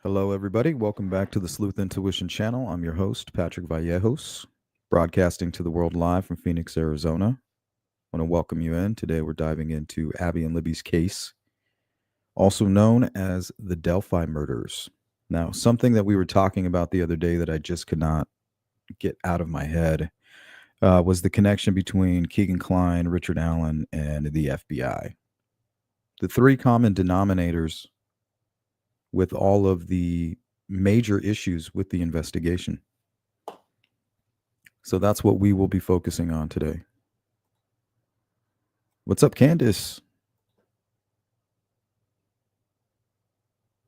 Hello, everybody. Welcome back to the Sleuth Intuition channel. I'm your host, Patrick Vallejos, broadcasting to the world live from Phoenix, Arizona. I want to welcome you in. Today, we're diving into Abby and Libby's case, also known as the Delphi murders. Now, something that we were talking about the other day that I just could not get out of my head was the connection between Kegan Kline, Richard Allen, and the FBI. The three common denominators with all of the major issues with the investigation. So that's what we will be focusing on today. What's up, Candace?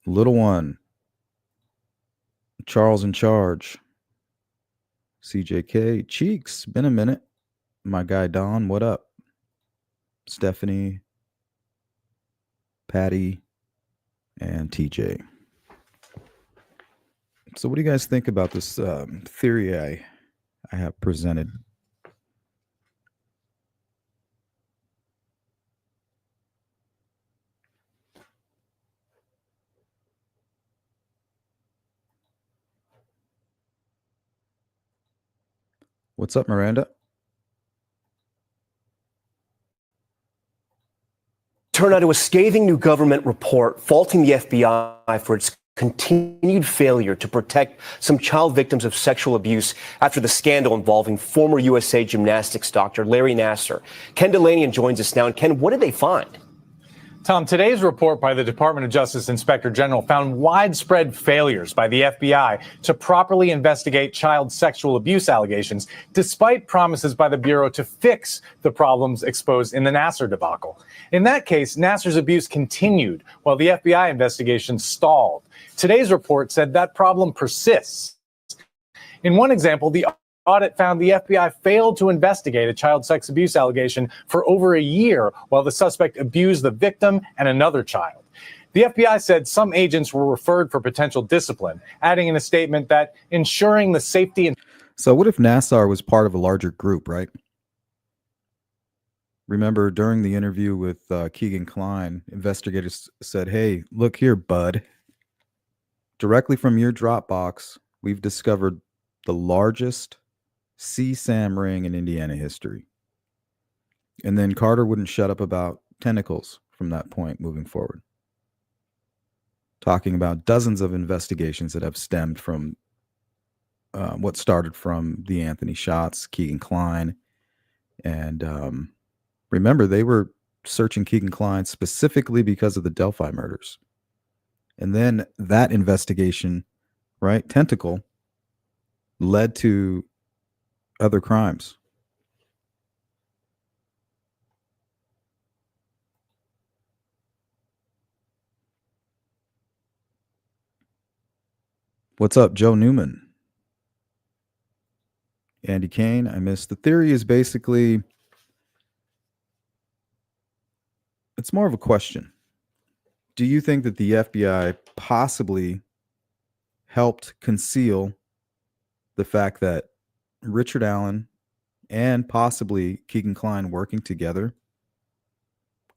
Little one. Charles in charge. CJK. Cheeks. Been a minute. My guy Don, what up? Stephanie. Patty. And TJ. So what do you guys think about this theory I have presented? What's up, Miranda? Turned out to a scathing new government report faulting the FBI for its continued failure to protect some child victims of sexual abuse after the scandal involving former USA Gymnastics doctor Larry Nassar. Ken Delanian joins us now. And Ken, what did they find? Tom, today's report by the Department of Justice Inspector General found widespread failures by the FBI to properly investigate child sexual abuse allegations, despite promises by the Bureau to fix the problems exposed in the Nassar debacle. In that case, Nassar's abuse continued while the FBI investigation stalled. Today's report said that problem persists. In one example, the audit found the FBI failed to investigate a child sex abuse allegation for over a year while the suspect abused the victim and another child. The FBI said some agents were referred for potential discipline, adding in a statement that ensuring the safety and... So what if Nassar was part of a larger group, right? Remember, during the interview with Kegan Kline, investigators said, hey, look here, bud. Directly from your Dropbox, we've discovered the largest CSAM ring in Indiana history. And then Carter wouldn't shut up about tentacles from that point moving forward. Talking about dozens of investigations that have stemmed from what started from the Anthony shots, Kegan Kline. And remember, they were searching Kegan Kline specifically because of the Delphi murders. And then that investigation, right, tentacle, led to other crimes. What's up, Joe Newman? Andy Kane, I missed. The theory is basically, it's more of a question. Do you think that the FBI possibly helped conceal the fact that Richard Allen and possibly Kegan Kline working together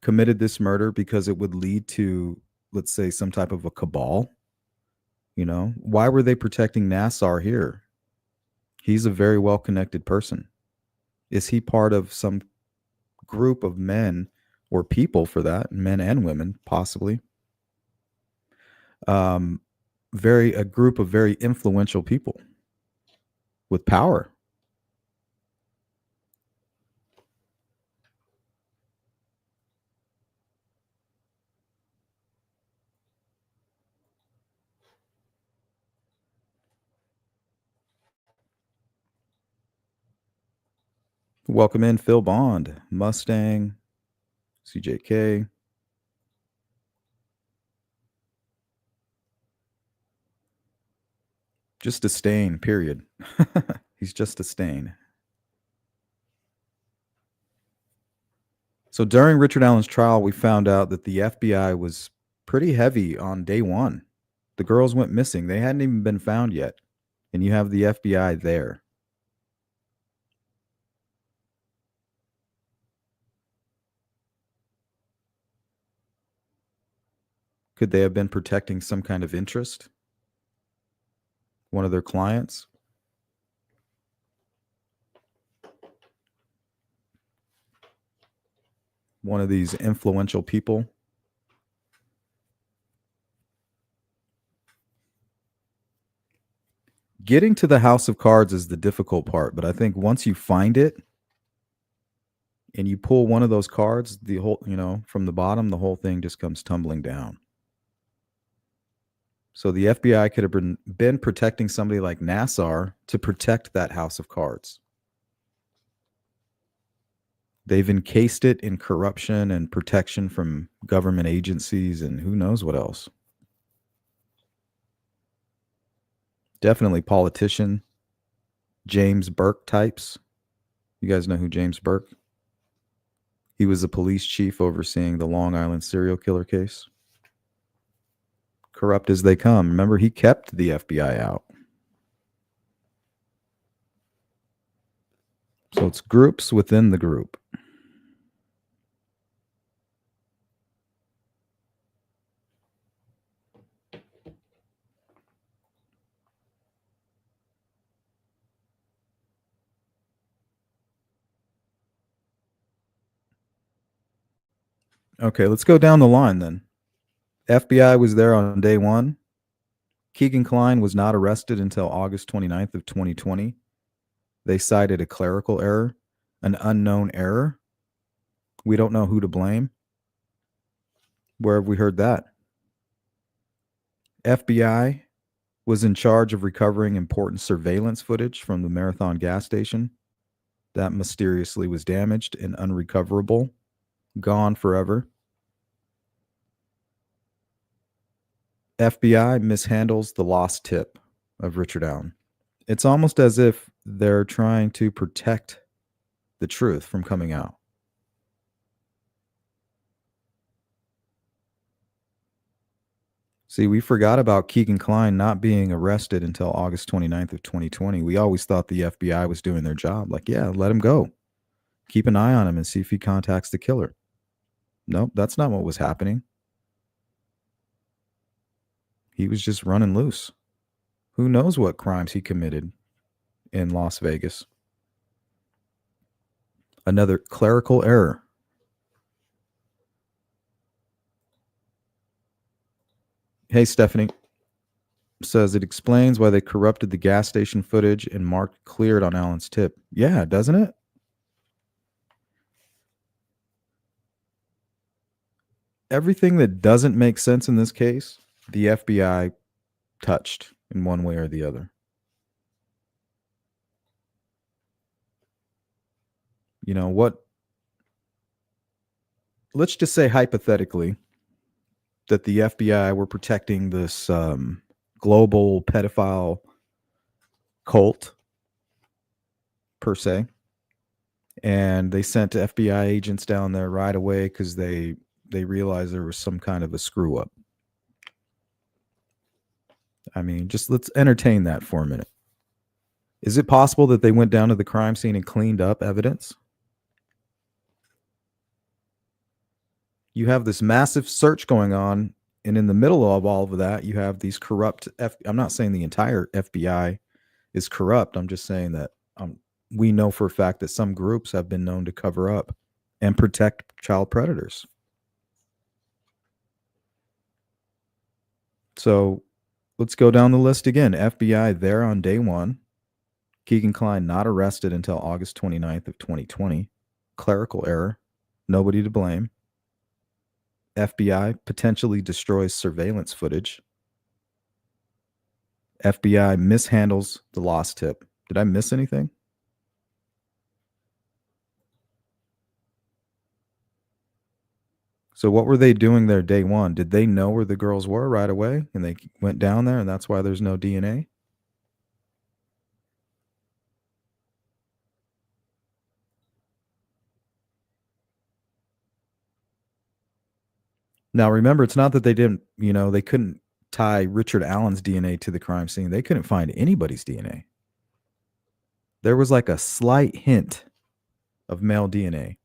committed this murder because it would lead to, let's say, some type of a cabal? You know, why were they protecting Nassar here? He's a very well-connected person. Is he part of some group of men or people for that, men and women, possibly? A group of very influential people with power. Welcome in, Phil Bond, Mustang, CJK. Just a stain, period. He's just a stain. So during Richard Allen's trial, we found out that the FBI was pretty heavy on day one. The girls went missing. They hadn't even been found yet. And you have the FBI there. Could they have been protecting some kind of interest one of their clients. One of these influential people. Getting to the house of cards is the difficult part, but I think once you find it and you pull one of those cards, the whole, from the bottom, the whole thing just comes tumbling down. So the FBI could have been protecting somebody like Nassar to protect that house of cards. They've encased it in corruption and protection from government agencies and who knows what else. Definitely politician, James Burke types. You guys know who James Burke? He was the police chief overseeing the Long Island serial killer case. Corrupt as they come. Remember, he kept the FBI out. So it's groups within the group. Okay, let's go down the line then. FBI was there on day one. Kegan Kline was not arrested until August 29th of 2020. They cited a clerical error, an unknown error. We don't know who to blame. Where have we heard that? FBI was in charge of recovering important surveillance footage from the Marathon gas station. That mysteriously was damaged and unrecoverable, gone forever. FBI mishandles the lost tip of Richard Allen. It's almost as if they're trying to protect the truth from coming out. See, we forgot about Kegan Kline not being arrested until August 29th of 2020. We always thought the FBI was doing their job. Like, yeah, let him go. Keep an eye on him and see if he contacts the killer. Nope, that's not what was happening. He was just running loose. Who knows what crimes he committed in Las Vegas? Another clerical error. Hey, Stephanie. Says it explains why they corrupted the gas station footage and marked cleared on Allen's tip. Yeah, doesn't it? Everything that doesn't make sense in this case, the FBI touched in one way or the other. You know what? Let's just say hypothetically that the FBI were protecting this global pedophile cult, per se, and they sent FBI agents down there right away because they realized there was some kind of a screw up. I mean, just let's entertain that for a minute. Is it possible that they went down to the crime scene and cleaned up evidence? You have this massive search going on, and in the middle of all of that, you have these corrupt I'm not saying the entire FBI is corrupt. I'm just saying that we know for a fact that some groups have been known to cover up and protect child predators. So let's go down the list again. FBI there on day one. Kegan Kline not arrested until August 29th of 2020. Clerical error. Nobody to blame. FBI potentially destroys surveillance footage. FBI mishandles the lost tip. Did I miss anything? So what were they doing there day one? Did they know where the girls were right away and they went down there and that's why there's no DNA? Now, remember, it's not that they didn't, they couldn't tie Richard Allen's DNA to the crime scene. They couldn't find anybody's DNA. There was like a slight hint of male DNA.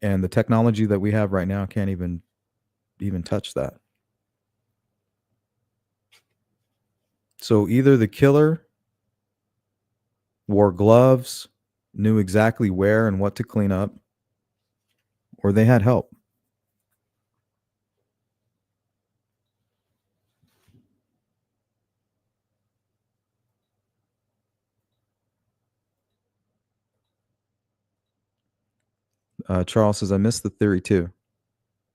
And the technology that we have right now can't even touch that. So either the killer wore gloves, knew exactly where and what to clean up, or they had help. Charles says, I missed the theory too.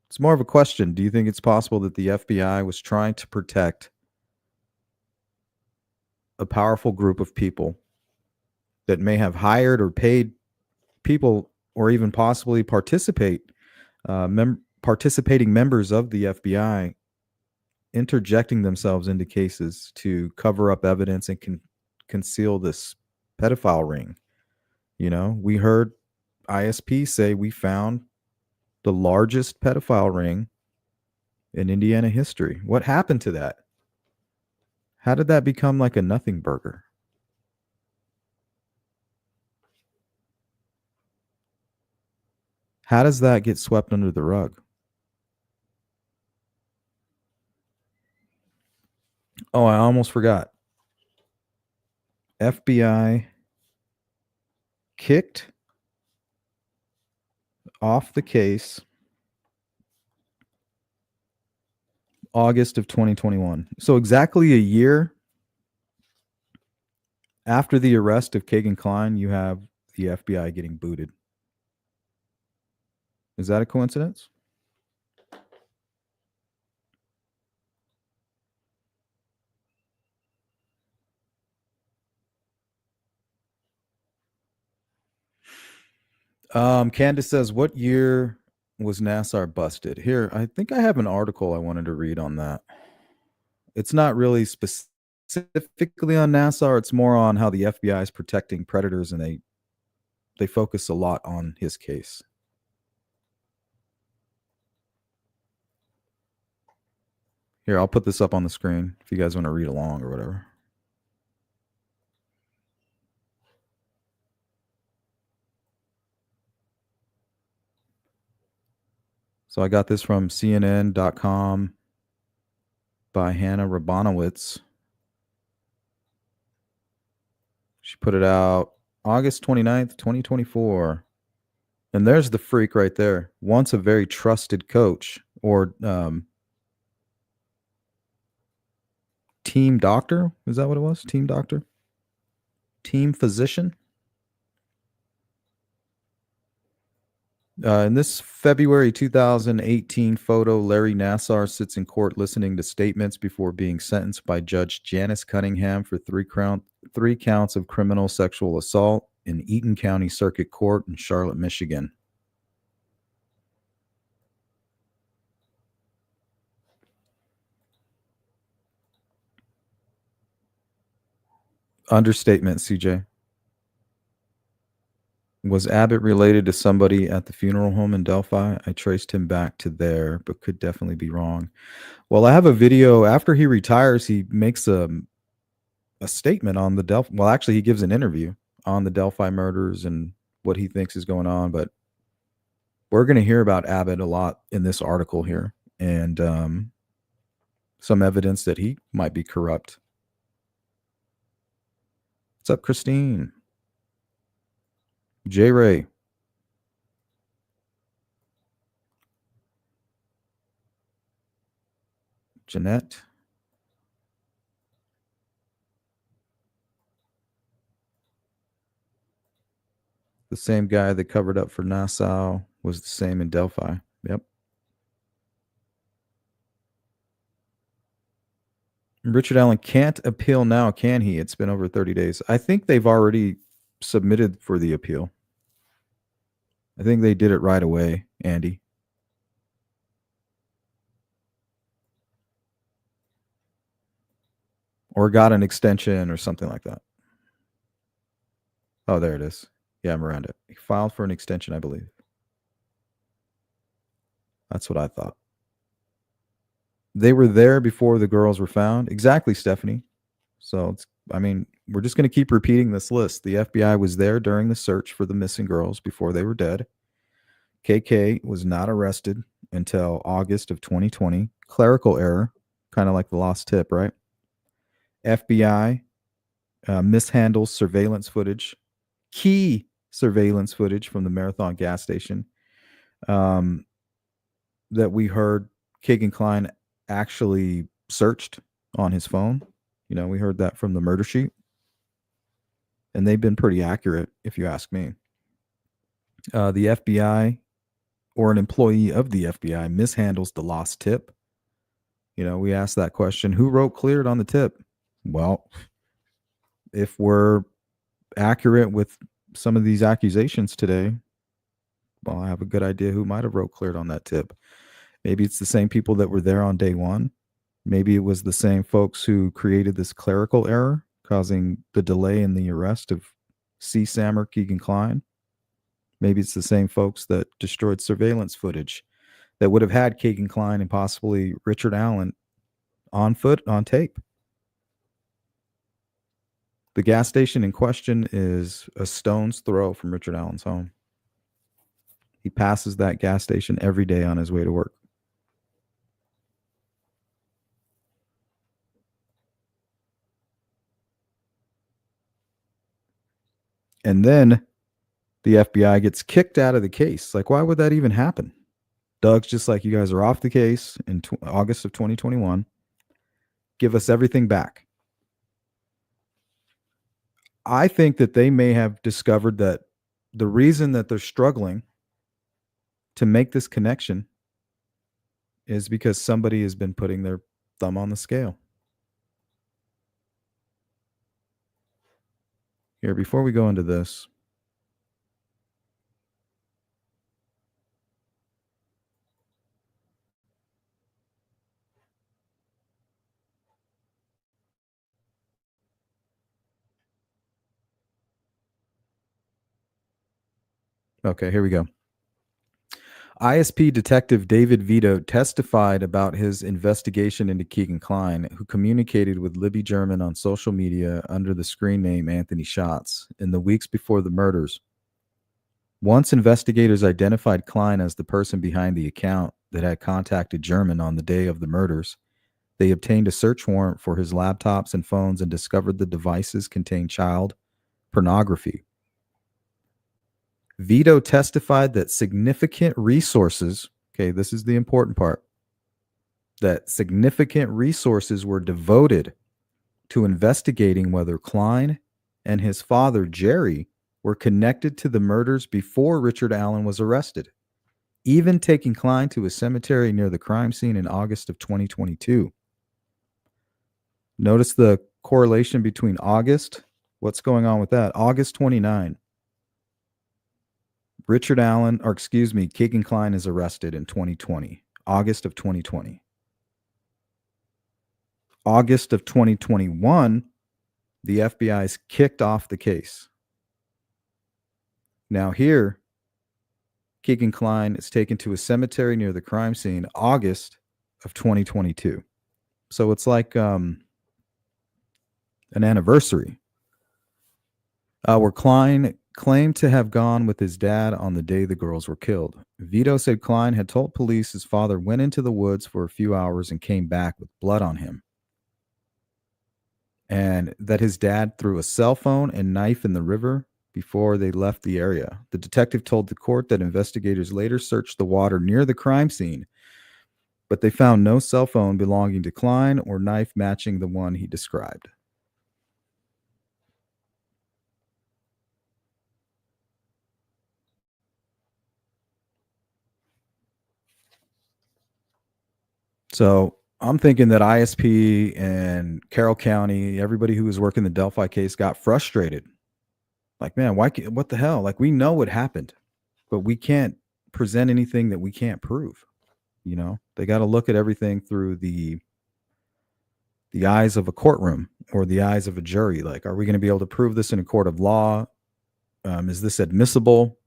It's more of a question. Do you think it's possible that the FBI was trying to protect a powerful group of people that may have hired or paid people or even possibly participating members of the FBI interjecting themselves into cases to cover up evidence and conceal this pedophile ring? You know, we heard ISP say we found the largest pedophile ring in Indiana history. What happened to that? How did that become like a nothing burger? How does that get swept under the rug? Oh, I almost forgot. FBI kicked off the case August of 2021. So exactly a year after the arrest of Kegan Kline, you have the FBI getting booted. Is that a coincidence? Candace says, what year was Nassar busted? Here, I think I have an article I wanted to read on that. It's not really specifically on Nassar. It's more on how the FBI is protecting predators, and they focus a lot on his case. Here, I'll put this up on the screen if you guys want to read along or whatever. So I got this from CNN.com by Hannah Rabanowitz. She put it out August 29th, 2024. And there's the freak right there. Once a very trusted coach or team doctor. Is that what it was? Team doctor? Team physician? In this February 2018 photo, Larry Nassar sits in court listening to statements before being sentenced by Judge Janice Cunningham for three counts of criminal sexual assault in Eaton County Circuit Court in Charlotte, Michigan. Understatement, CJ. Was Abbott related to somebody at the funeral home in Delphi? I traced him back to there, but could definitely be wrong. Well, I have a video. After he retires, he makes a statement on the Delphi. Well, actually, he gives an interview on the Delphi murders and what he thinks is going on. But we're going to hear about Abbott a lot in this article here, and some evidence that he might be corrupt. What's up, Christine? J. Ray. Jeanette. The same guy that covered up for Nassau was the same in Delphi. Yep. Richard Allen can't appeal now, can he? It's been over 30 days. I think they've already submitted for the appeal. I think they did it right away, Andy. Or got an extension or something like that. Oh, there it is. Yeah, Miranda. He filed for an extension, I believe. That's what I thought. They were there before the girls were found. Exactly, Stephanie. So, we're just going to keep repeating this list. The FBI was there during the search for the missing girls before they were dead. KK was not arrested until August of 2020. Clerical error, kind of like the lost tip, right? FBI mishandles surveillance footage, key surveillance footage from the Marathon gas station that we heard Kegan Kline actually searched on his phone. You know, we heard that from the murder sheet. And they've been pretty accurate, if you ask me. The FBI or an employee of the FBI mishandles the lost tip. You know, we asked that question, who wrote cleared on the tip? Well, if we're accurate with some of these accusations today, well, I have a good idea who might have wrote cleared on that tip. Maybe it's the same people that were there on day one. Maybe it was the same folks who created this clerical error, causing the delay in the arrest of C-Sammer Kegan Kline. Maybe it's the same folks that destroyed surveillance footage that would have had Kegan Kline and possibly Richard Allen on tape. The gas station in question is a stone's throw from Richard Allen's home. He passes that gas station every day on his way to work. And then the FBI gets kicked out of the case. Like, why would that even happen? Doug's just like, you guys are off the case in August of 2021. Give us everything back. I think that they may have discovered that the reason that they're struggling to make this connection is because somebody has been putting their thumb on the scale. Here, before we go into this, okay, here we go. ISP Detective David Vito testified about his investigation into Kegan Kline, who communicated with Libby German on social media under the screen name Anthony Schatz in the weeks before the murders. Once investigators identified Kline as the person behind the account that had contacted German on the day of the murders, they obtained a search warrant for his laptops and phones and discovered the devices contained child pornography. Vito testified that significant resources, okay, this is the important part, that significant resources were devoted to investigating whether Kline and his father, Jerry, were connected to the murders before Richard Allen was arrested, even taking Kline to a cemetery near the crime scene in August of 2022. Notice the correlation between August. What's going on with that? August 29. Kegan Kline is arrested in 2020, August of 2020. August of 2021, the FBI's kicked off the case. Now here, Kegan Kline is taken to a cemetery near the crime scene, August of 2022. So it's like an anniversary. Where Kline claimed to have gone with his dad on the day the girls were killed. Vito said Kline had told police his father went into the woods for a few hours and came back with blood on him, and that his dad threw a cell phone and knife in the river before they left the area. The detective told the court that investigators later searched the water near the crime scene, but they found no cell phone belonging to Kline or knife matching the one he described. So I'm thinking that ISP and Carroll County, everybody who was working the Delphi case got frustrated. Like, man, what the hell? Like, we know what happened, but we can't present anything that we can't prove. You know, they got to look at everything through the eyes of a courtroom or the eyes of a jury. Like, are we going to be able to prove this in a court of law? Is this admissible?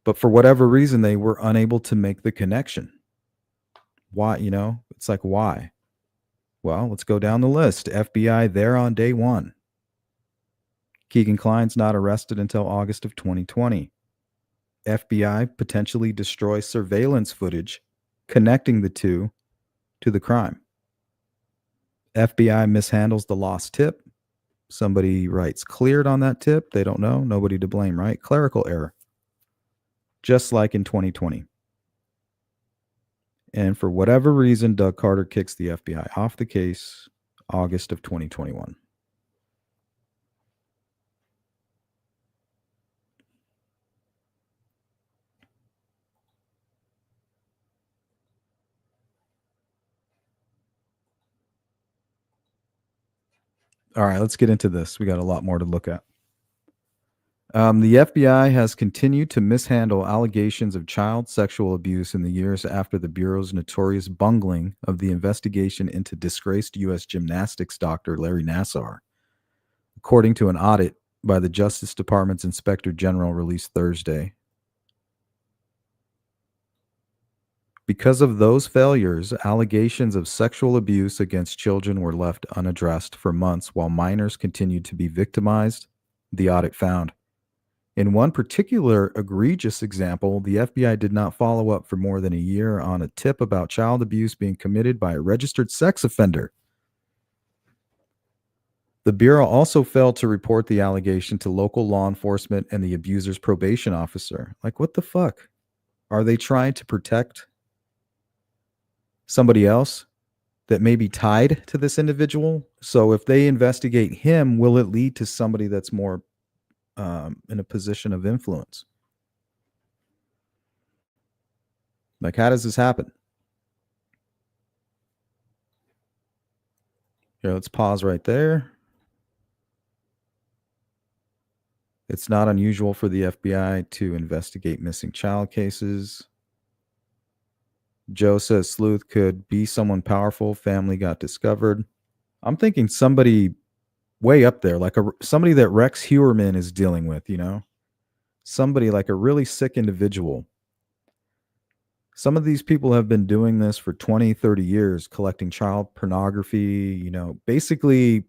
But for whatever reason, they were unable to make the connection. Why? You know, it's like, why? Well, let's go down the list. FBI there on day one. Kegan Kline's not arrested until August of 2020. FBI potentially destroys surveillance footage connecting the two to the crime. FBI mishandles the lost tip. Somebody writes cleared on that tip. They don't know. Nobody to blame, right? Clerical error. Just like in 2020. And for whatever reason, Doug Carter kicks the FBI off the case August of 2021. All right, let's get into this. We got a lot more to look at. The FBI has continued to mishandle allegations of child sexual abuse in the years after the Bureau's notorious bungling of the investigation into disgraced U.S. gymnastics doctor Larry Nassar, according to an audit by the Justice Department's Inspector General released Thursday. Because of those failures, allegations of sexual abuse against children were left unaddressed for months while minors continued to be victimized, the audit found. In one particular egregious example, the FBI did not follow up for more than a year on a tip about child abuse being committed by a registered sex offender. The Bureau also failed to report the allegation to local law enforcement and the abuser's probation officer. Like, what the fuck? Are they trying to protect somebody else that may be tied to this individual? So if they investigate him, will it lead to somebody that's more in a position of influence? Like, how does this happen? Here, let's pause right there. It's not unusual for the FBI to investigate missing child cases. Joe says sleuth could be someone powerful. Family got discovered. I'm thinking somebody way up there, like somebody that Rex Heuermann is dealing with, you know? Somebody like a really sick individual. Some of these people have been doing this for 20, 30 years, collecting child pornography, you know. Basically,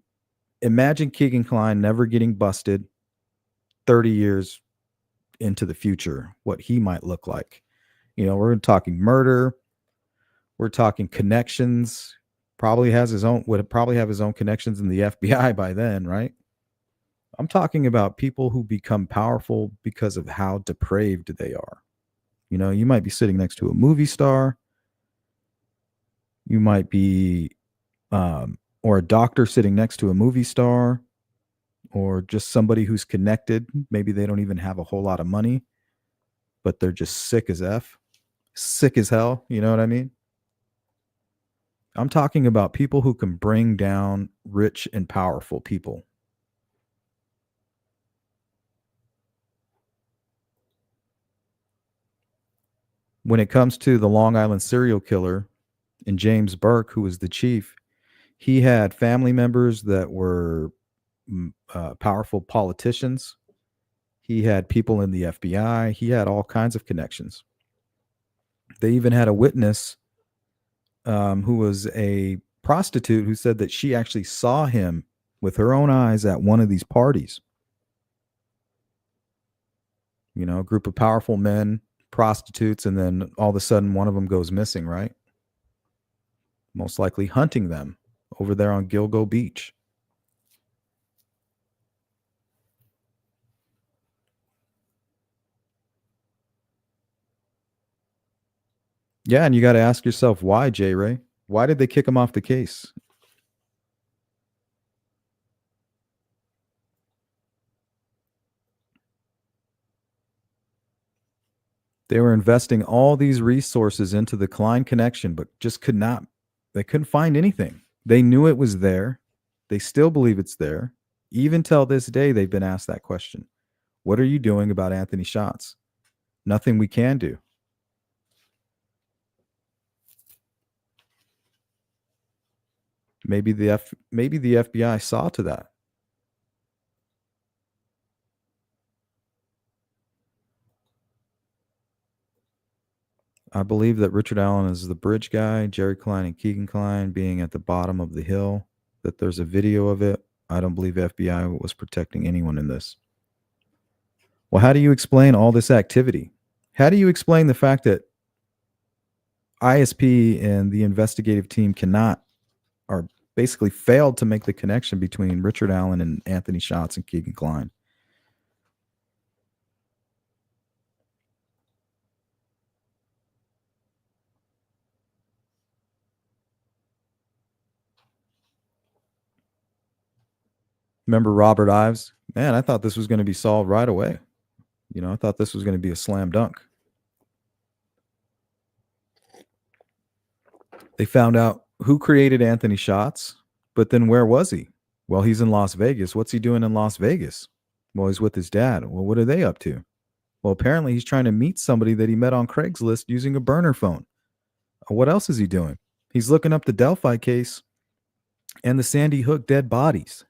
imagine Kegan Kline never getting busted 30 years into the future, what he might look like. You know, we're talking murder. We're talking connections. Would probably have his own connections in the FBI by then, right? I'm talking about people who become powerful because of how depraved they are. You know, you might be sitting next to a movie star. You might be, or a doctor sitting next to a movie star, or just somebody who's connected. Maybe they don't even have a whole lot of money, but they're just sick as hell. You know what I mean? I'm talking about people who can bring down rich and powerful people. When it comes to the Long Island serial killer and James Burke, who was the chief, he had family members that were powerful politicians. He had people in the FBI. He had all kinds of connections. They even had a witness who was a prostitute who said that she actually saw him with her own eyes at one of these parties. You know, a group of powerful men, prostitutes, and then all of a sudden one of them goes missing, right? Most likely hunting them over there on Gilgo Beach. Yeah, and you got to ask yourself, why, J. Ray? Why did they kick him off the case? They were investing all these resources into the Klein connection, but just they couldn't find anything. They knew it was there. They still believe it's there. Even till this day, they've been asked that question. What are you doing about Anthony Schatz? Nothing we can do. Maybe the FBI saw to that. I believe that Richard Allen is the bridge guy, Jerry Klein and Kegan Kline being at the bottom of the hill, that there's a video of it. I don't believe FBI was protecting anyone in this. Well, how do you explain all this activity? How do you explain the fact that ISP and the investigative team basically failed to make the connection between Richard Allen and Anthony Schatz and Kegan Kline. Remember Robert Ives? Man, I thought this was going to be solved right away. I thought this was going to be a slam dunk. They found out who created Anthony Schatz, but then where was he? Well, he's in Las Vegas. What's he doing in Las Vegas? Well, he's with his dad. Well, what are they up to? Well, apparently he's trying to meet somebody that he met on Craigslist using a burner phone. What else is he doing? He's looking up the Delphi case and the Sandy Hook dead bodies.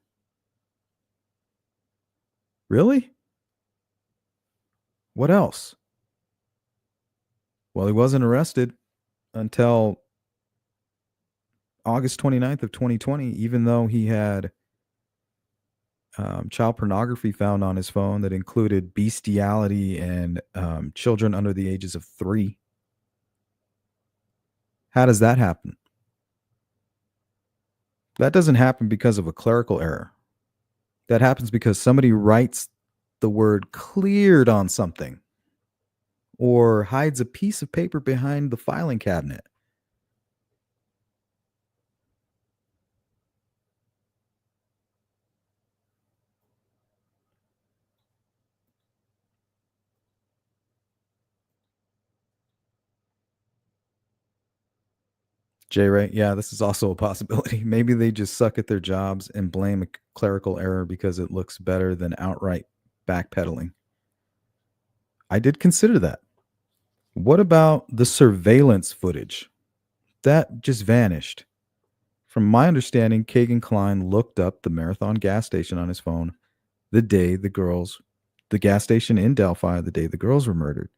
Really? What else? Well, he wasn't arrested until August 29th of 2020, even though he had child pornography found on his phone that included bestiality and children under the ages of 3. How does that happen? That doesn't happen because of a clerical error. That happens because somebody writes the word cleared on something or hides a piece of paper behind the filing cabinet. J-Ray, yeah, this is also a possibility. Maybe they just suck at their jobs and blame a clerical error because it looks better than outright backpedaling. I did consider that. What about the surveillance footage? That just vanished. From my understanding, Kegan Kline looked up the Marathon gas station on his phone the gas station in Delphi, the day the girls were murdered.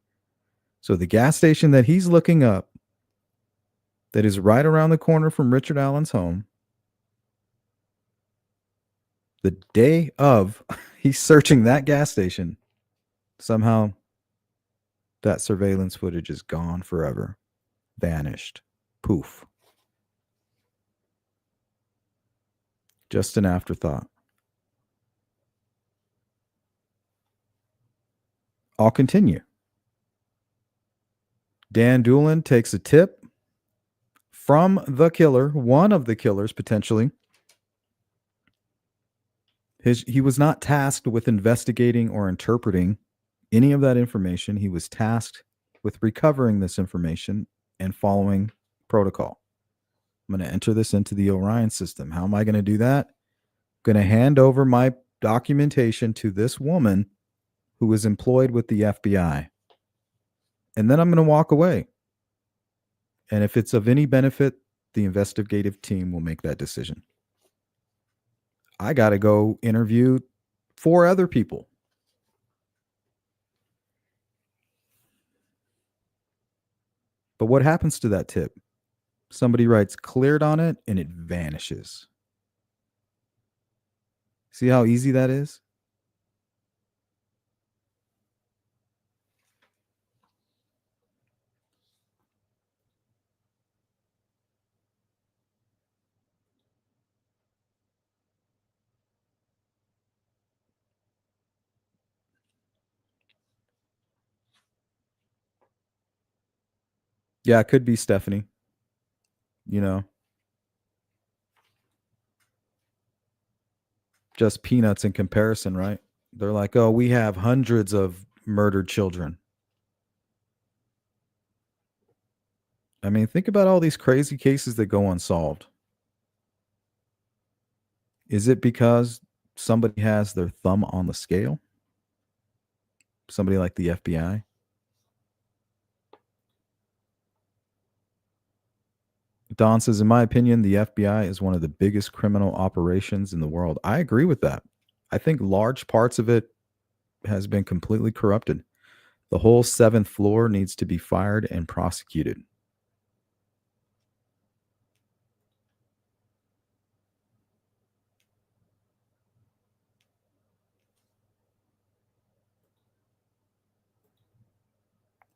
So the gas station that he's looking up, that is right around the corner from Richard Allen's home, the day of, he's searching that gas station. Somehow that surveillance footage is gone forever. Vanished. Poof. Just an afterthought. I'll continue. Dan Doolin takes a tip from the killer, one of the killers potentially. He was not tasked with investigating or interpreting any of that information. He was tasked with recovering this information and following protocol. I'm going to enter this into the Orion system. How am I going to do that? I'm going to hand over my documentation to this woman who was employed with the FBI. And then I'm going to walk away. And if it's of any benefit, the investigative team will make that decision. I got to go interview 4 other people. But what happens to that tip? Somebody writes cleared on it and it vanishes. See how easy that is? Yeah, it could be Stephanie. Just peanuts in comparison, right? They're like, oh, we have hundreds of murdered children. I mean, think about all these crazy cases that go unsolved. Is it because somebody has their thumb on the scale? Somebody like the FBI? Don says, in my opinion, the FBI is one of the biggest criminal operations in the world. I agree with that. I think large parts of it has been completely corrupted. The whole 7th floor needs to be fired and prosecuted.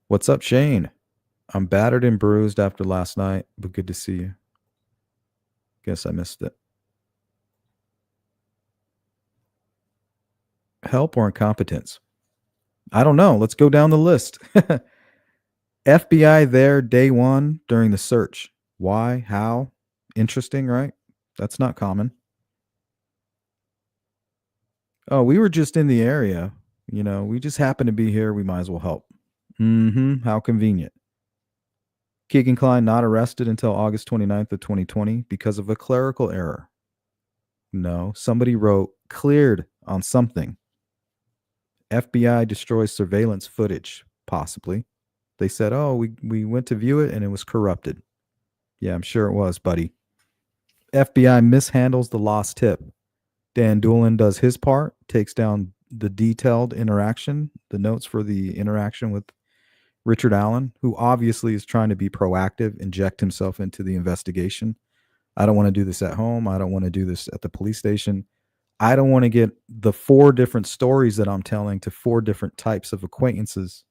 What's up, Shane? I'm battered and bruised after last night, but good to see you. Guess I missed it. help or incompetence? I don't know. Let's go down the list. FBI there day one during the search. Why? How? Interesting, right? That's not common. Oh, we were just in the area. We just happened to be here. We might as well help. How convenient. Kegan Klein not arrested until August 29th of 2020 because of a clerical error. No, somebody wrote cleared on something. FBI destroys surveillance footage, possibly. They said, oh, we went to view it and it was corrupted. Yeah, I'm sure it was, buddy. FBI mishandles the lost tip. Dan Doolin does his part, takes down the detailed interaction, the notes for the interaction with Richard Allen, who obviously is trying to be proactive, inject himself into the investigation. I don't want to do this at home. I don't want to do this at the police station. I don't want to get the 4 different stories that I'm telling to 4 different types of acquaintances.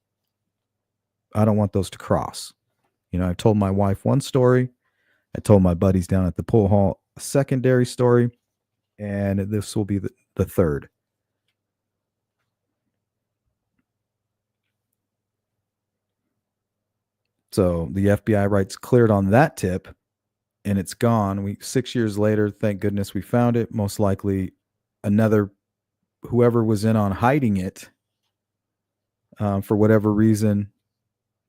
I don't want those to cross. I told my wife one story. I told my buddies down at the pool hall a secondary story. And this will be the third. So the FBI writes cleared on that tip, and it's gone. 6 years later, thank goodness we found it. Most likely whoever was in on hiding it, for whatever reason,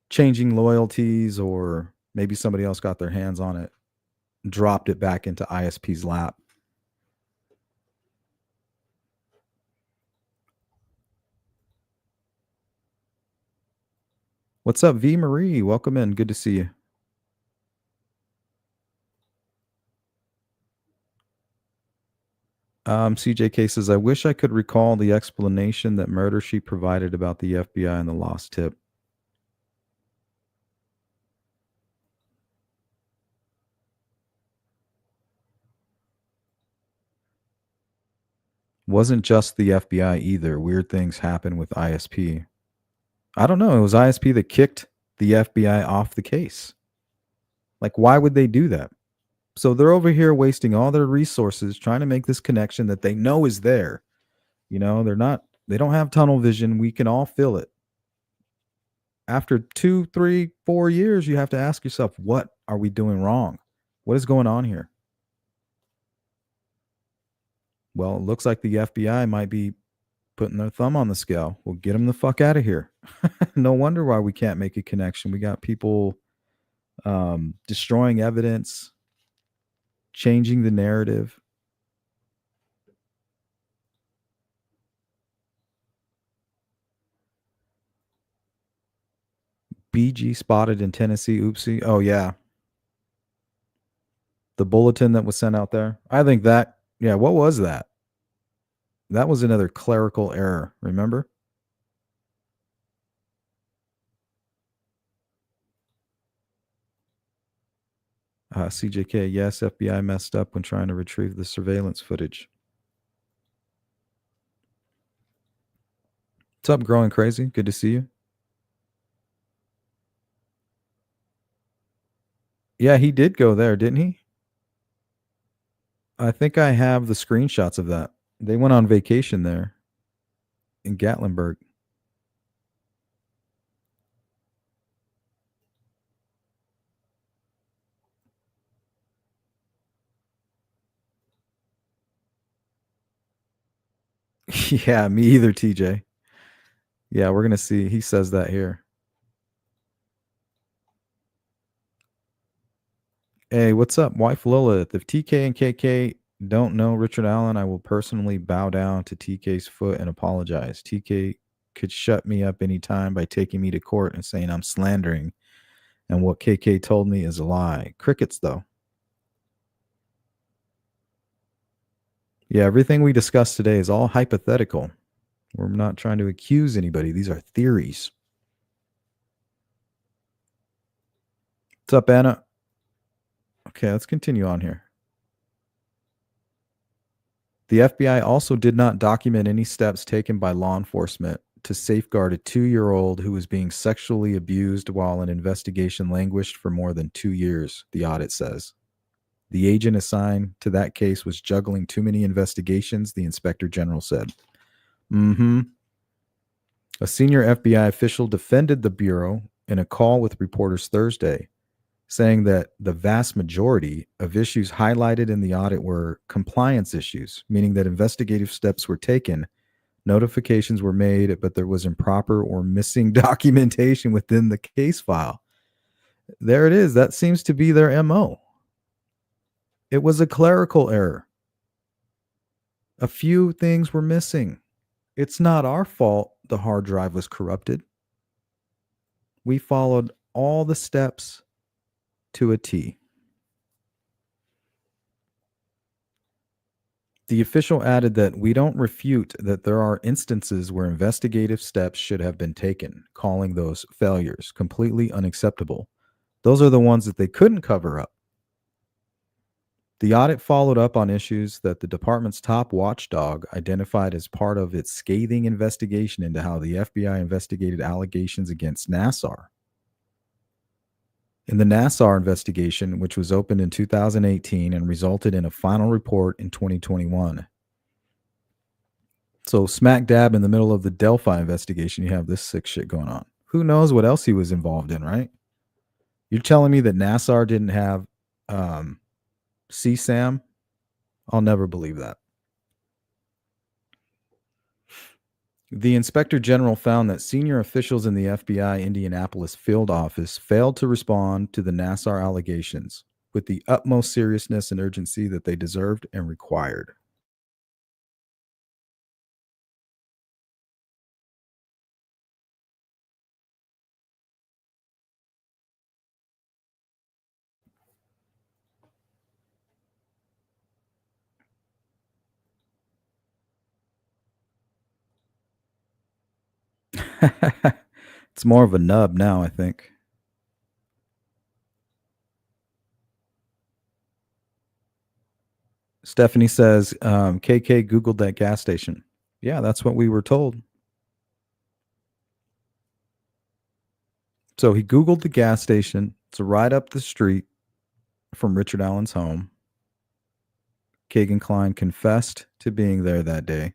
changing loyalties, or maybe somebody else got their hands on it, dropped it back into ISP's lap. What's up, V. Marie? Welcome in. Good to see you. CJK says, I wish I could recall the explanation that Murder Sheet provided about the FBI and the lost tip. Wasn't just the FBI either. Weird things happen with ISP. I don't know. It was ISP that kicked the FBI off the case. Like, why would they do that? So they're over here wasting all their resources trying to make this connection that they know is there. They don't have tunnel vision. We can all feel it. After 2, 3, 4 years, you have to ask yourself, what are we doing wrong? What is going on here? Well, it looks like the FBI might be putting their thumb on the scale. Well, get them the fuck out of here. No wonder why we can't make a connection. We got people destroying evidence, changing the narrative. BG spotted in Tennessee. Oopsie. Oh, yeah. The bulletin that was sent out there. I think that, what was that? That was another clerical error, remember? CJK, yes, FBI messed up when trying to retrieve the surveillance footage. What's up, Growing Crazy? Good to see you. Yeah, he did go there, didn't he? I think I have the screenshots of that. They went on vacation there in Gatlinburg. Yeah, me either, TJ. Yeah, we're going to see. He says that here. Hey, what's up, wife Lilith? If TK and KK don't know Richard Allen, I will personally bow down to TK's foot and apologize. TK could shut me up anytime by taking me to court and saying I'm slandering, and what KK told me is a lie. Crickets, though. Yeah, everything we discussed today is all hypothetical. We're not trying to accuse anybody. These are theories. What's up, Anna? Okay, let's continue on here. The FBI also did not document any steps taken by law enforcement to safeguard a 2-year-old who was being sexually abused while an investigation languished for more than 2 years, the audit says. The agent assigned to that case was juggling too many investigations, the inspector general said. Mm-hmm. A senior FBI official defended the Bureau in a call with reporters Thursday, saying that the vast majority of issues highlighted in the audit were compliance issues, meaning that investigative steps were taken, notifications were made, but there was improper or missing documentation within the case file. There it is. That seems to be their MO. It was a clerical error. A few things were missing. It's not our fault the hard drive was corrupted. We followed all the steps to a T. The official added that we don't refute that there are instances where investigative steps should have been taken, calling those failures completely unacceptable. Those are the ones that they couldn't cover up. The audit followed up on issues that the department's top watchdog identified as part of its scathing investigation into how the FBI investigated allegations against Nassar. In the Nassar investigation, which was opened in 2018 and resulted in a final report in 2021. So smack dab in the middle of the Delphi investigation, you have this sick shit going on. Who knows what else he was involved in, right? You're telling me that Nassar didn't have CSAM? I'll never believe that. The Inspector General found that senior officials in the FBI Indianapolis field office failed to respond to the Nassar allegations with the utmost seriousness and urgency that they deserved and required. It's more of a nub now, I think. Stephanie says, KK Googled that gas station. Yeah, that's what we were told. So he Googled the gas station. It's right up the street from Richard Allen's home. Kegan Kline confessed to being there that day.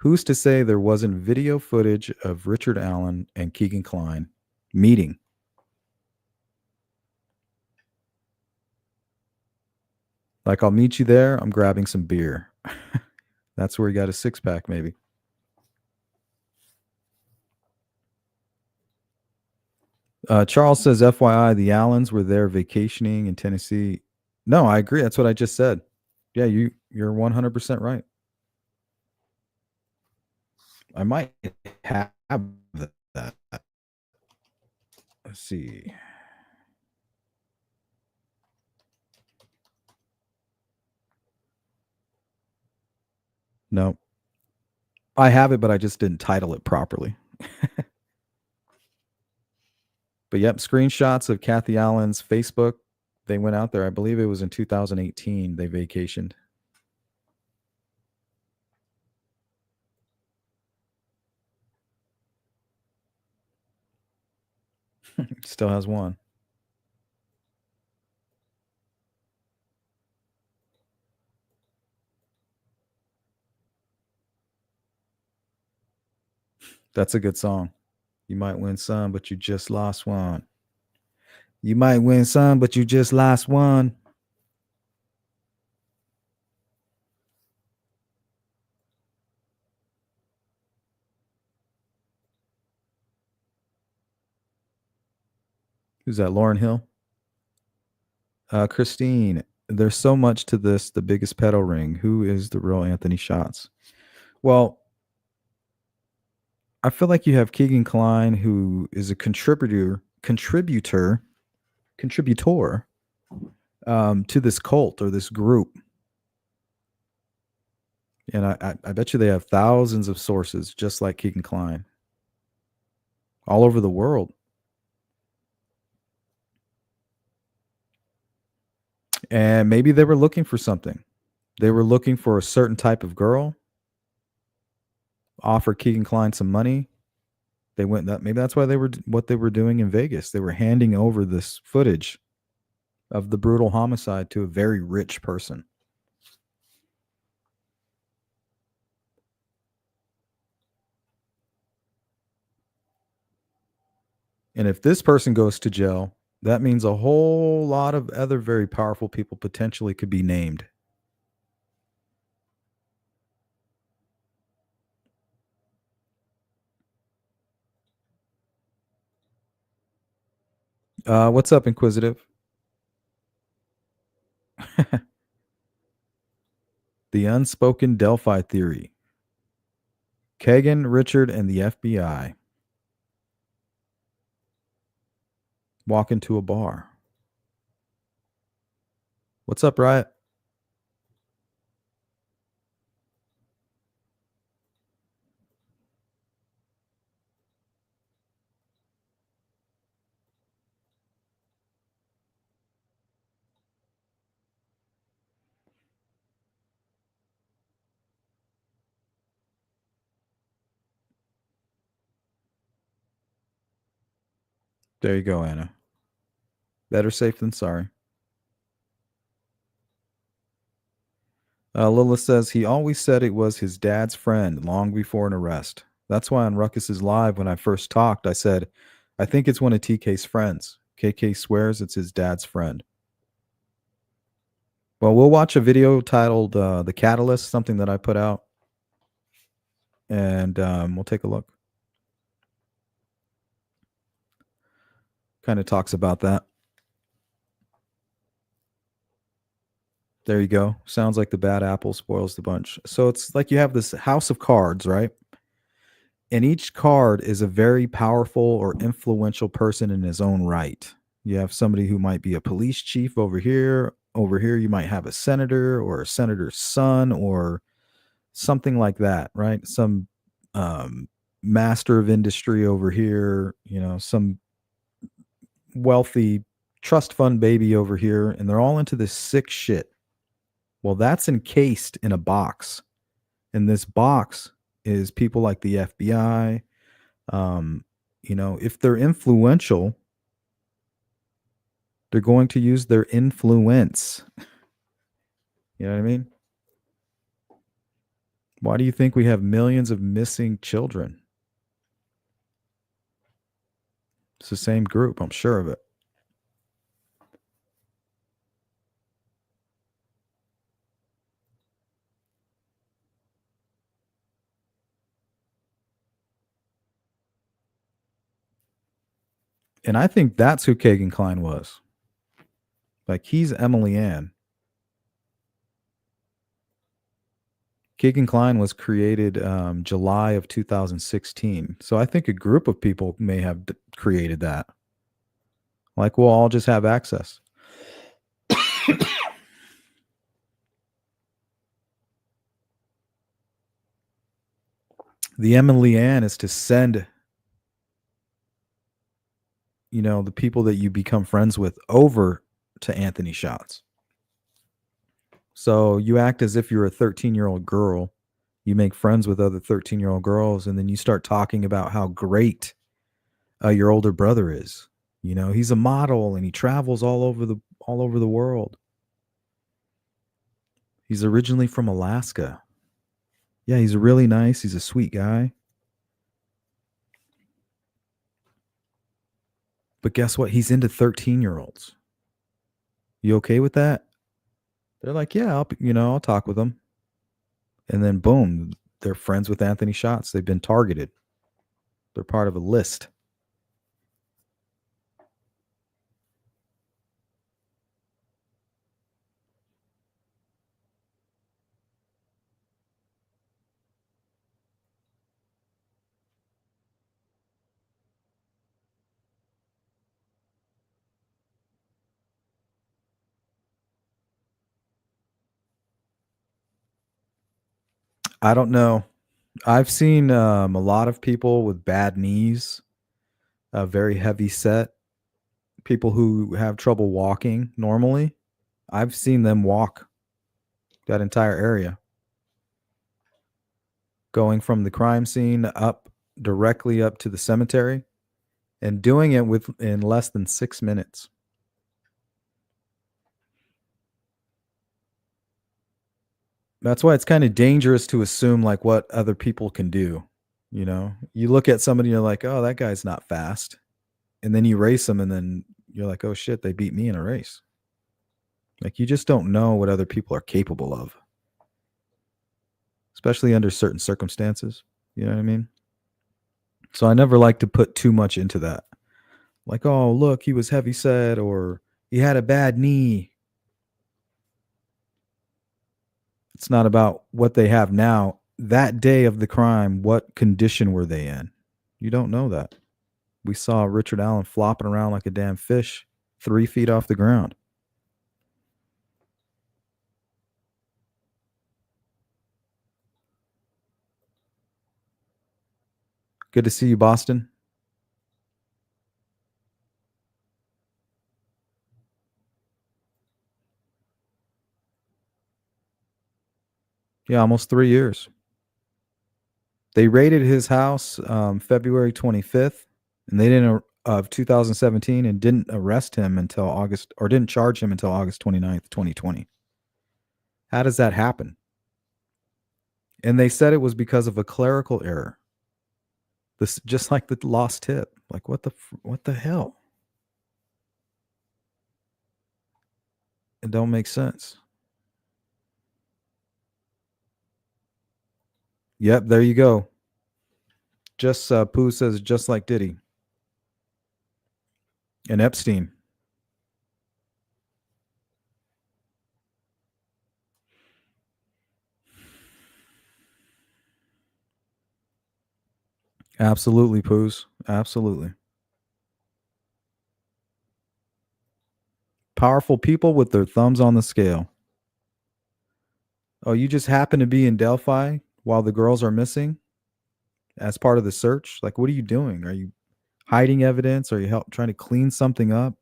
Who's to say there wasn't video footage of Richard Allen and Kegan Kline meeting? Like, I'll meet you there. I'm grabbing some beer. That's where he got a six-pack, maybe. Charles says, FYI, the Allens were there vacationing in Tennessee. No, I agree. That's what I just said. Yeah, you're 100% right. I might have that. Let's see. No. I have it, but I just didn't title it properly. But yep, screenshots of Kathy Allen's Facebook. They went out there. I believe it was in 2018. They vacationed. Still has one. That's a good song. You might win some, but you just lost one. You might win some, but you just lost one. Who's that? Lauren Hill? Christine, there's so much to this. The biggest pedo ring. Who is the real Anthony Shots? Well, I feel like you have Kegan Kline, who is a contributor to this cult or this group. And I bet you they have thousands of sources just like Kegan Kline all over the world. And maybe they were looking for something. They were looking for a certain type of girl, offer Kegan Kline some money. They went that maybe that's why they were what they were doing in Vegas. They were handing over this footage of the brutal homicide to a very rich person. And if this person goes to jail, that means a whole lot of other very powerful people potentially could be named. What's up, Inquisitive? The unspoken Delphi theory. Kegan, Richard, and the FBI walk into a bar. What's up, Riot? There you go, Anna. Better safe than sorry. Lilith says he always said it was his dad's friend long before an arrest. That's why on Ruckus's live, when I first talked, I said, I think it's one of TK's friends. KK swears it's his dad's friend. Well, we'll watch a video titled The Catalyst, something that I put out, and we'll take a look. Kind of talks about that. There you go. Sounds like the bad apple spoils the bunch. So it's like you have this house of cards, right? And each card is a very powerful or influential person in his own right. You have somebody who might be a police chief over here. Over here, you might have a senator or a senator's son or something like that, right? Some master of industry over here, some wealthy trust fund baby over here, and they're all into this sick shit. Well, that's encased in a box. And this box is people like the FBI. If they're influential, they're going to use their influence. You know what I mean? Why do you think we have millions of missing children? It's the same group, I'm sure of it. And I think that's who Kegan Kline was. Like, he's Emily Ann. Kegan Kline was created July of 2016. So I think a group of people may have created that. Like, we'll all just have access. The Emily Ann is to send, the people that you become friends with over to Anthony Shots. So you act as if you're a 13-year-old girl. You make friends with other 13-year-old girls, and then you start talking about how great your older brother is. He's a model and he travels all over the world. He's originally from Alaska. Yeah, he's really nice. He's a sweet guy. But guess what? He's into 13-year-olds. You okay with that? They're like, yeah, I'll talk with them. And then boom, they're friends with Anthony Shots. They've been targeted. They're part of a list. I don't know. I've seen a lot of people with bad knees, very heavy set, people who have trouble walking normally. I've seen them walk that entire area, going from the crime scene directly up to the cemetery, and doing it in less than 6 minutes. That's why it's kind of dangerous to assume like what other people can do. You look at somebody and you're like, oh, that guy's not fast. and then you race them, and then you're like, oh shit, they beat me in a race. Like, you just don't know what other people are capable of, especially under certain circumstances. You know what I mean? So I never like to put too much into that. Like, oh, look, he was heavy set, or he had a bad knee. It's not about what they have now. That day of the crime, what condition were they in? You don't know that. We saw Richard Allen flopping around like a damn fish 3 feet off the ground. Good to see you, Boston. Yeah, almost 3 years. They raided his house February 25th, and they didn't of 2017, and didn't arrest him until August, or didn't charge him until August 29th, 2020. How does that happen? And they said it was because of a clerical error. This, just like the lost tip. Like, what the hell? It don't make sense. Yep, there you go. Just Pooh says, just like Diddy and Epstein. Absolutely, Poohs. Absolutely. Powerful people with their thumbs on the scale. Oh, you just happen to be in Delphi while the girls are missing as part of the search? Like, what are you doing? Are you hiding evidence? Are you trying to clean something up?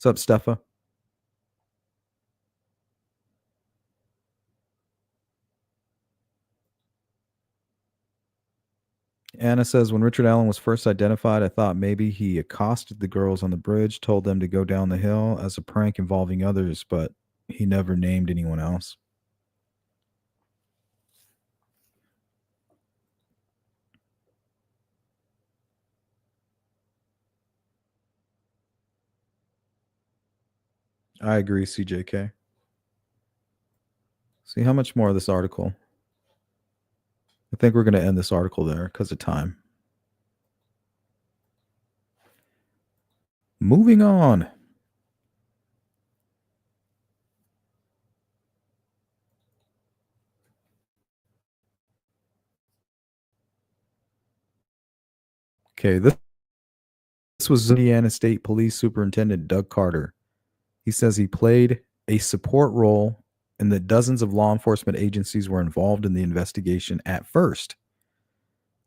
What's up, Steffa? Anna says, when Richard Allen was first identified, I thought maybe he accosted the girls on the bridge, told them to go down the hill as a prank involving others, but he never named anyone else. I agree, CJK. See, how much more of this article? I think we're going to end this article there because of time. Moving on. Okay, this was Indiana State Police Superintendent Doug Carter. He says he played a support role and that dozens of law enforcement agencies were involved in the investigation at first.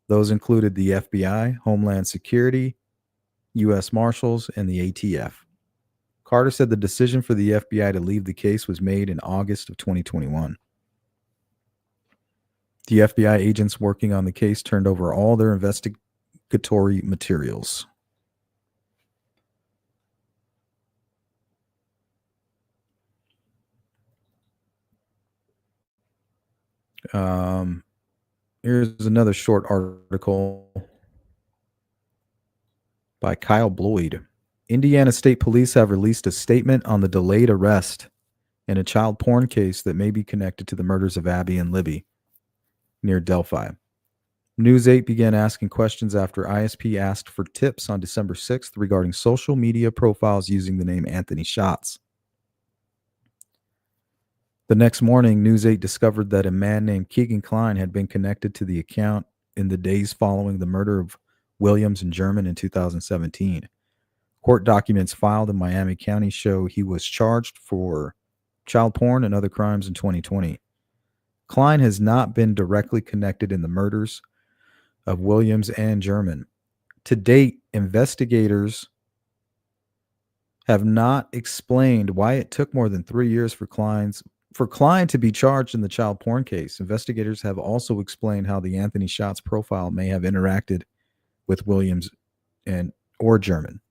Those included the FBI, Homeland Security, U.S. Marshals, and the ATF. Carter said the decision for the FBI to leave the case was made in August of 2021. The FBI agents working on the case turned over all their investigatory materials. Here's another short article by Kyle Bloyd. Indiana State Police have released a statement on the delayed arrest in a child porn case that may be connected to the murders of Abby and Libby near Delphi. News 8 began asking questions after ISP asked for tips on December 6th regarding social media profiles using the name Anthony Schatz. The next morning, News 8 discovered that a man named Kegan Kline had been connected to the account in the days following the murder of Williams and German in 2017. Court documents filed in Miami County show he was charged for child porn and other crimes in 2020. Kline has not been directly connected in the murders of Williams and German. To date, investigators have not explained why it took more than 3 years for Kline to be charged in the child porn case. Investigators have also explained how the Anthony Schatz profile may have interacted with Williams or German.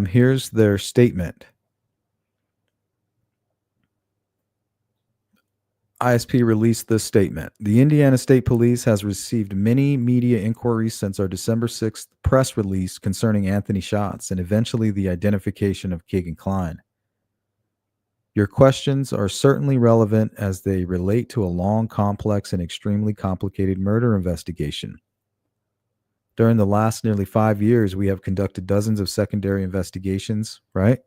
Here's their statement. ISP released this statement. The Indiana State Police has received many media inquiries since our December 6th press release concerning Anthony Schatz and eventually the identification of Kegan Kline. Your questions are certainly relevant as they relate to a long, complex, and extremely complicated murder investigation. During the last nearly 5 years, we have conducted dozens of secondary investigations, right?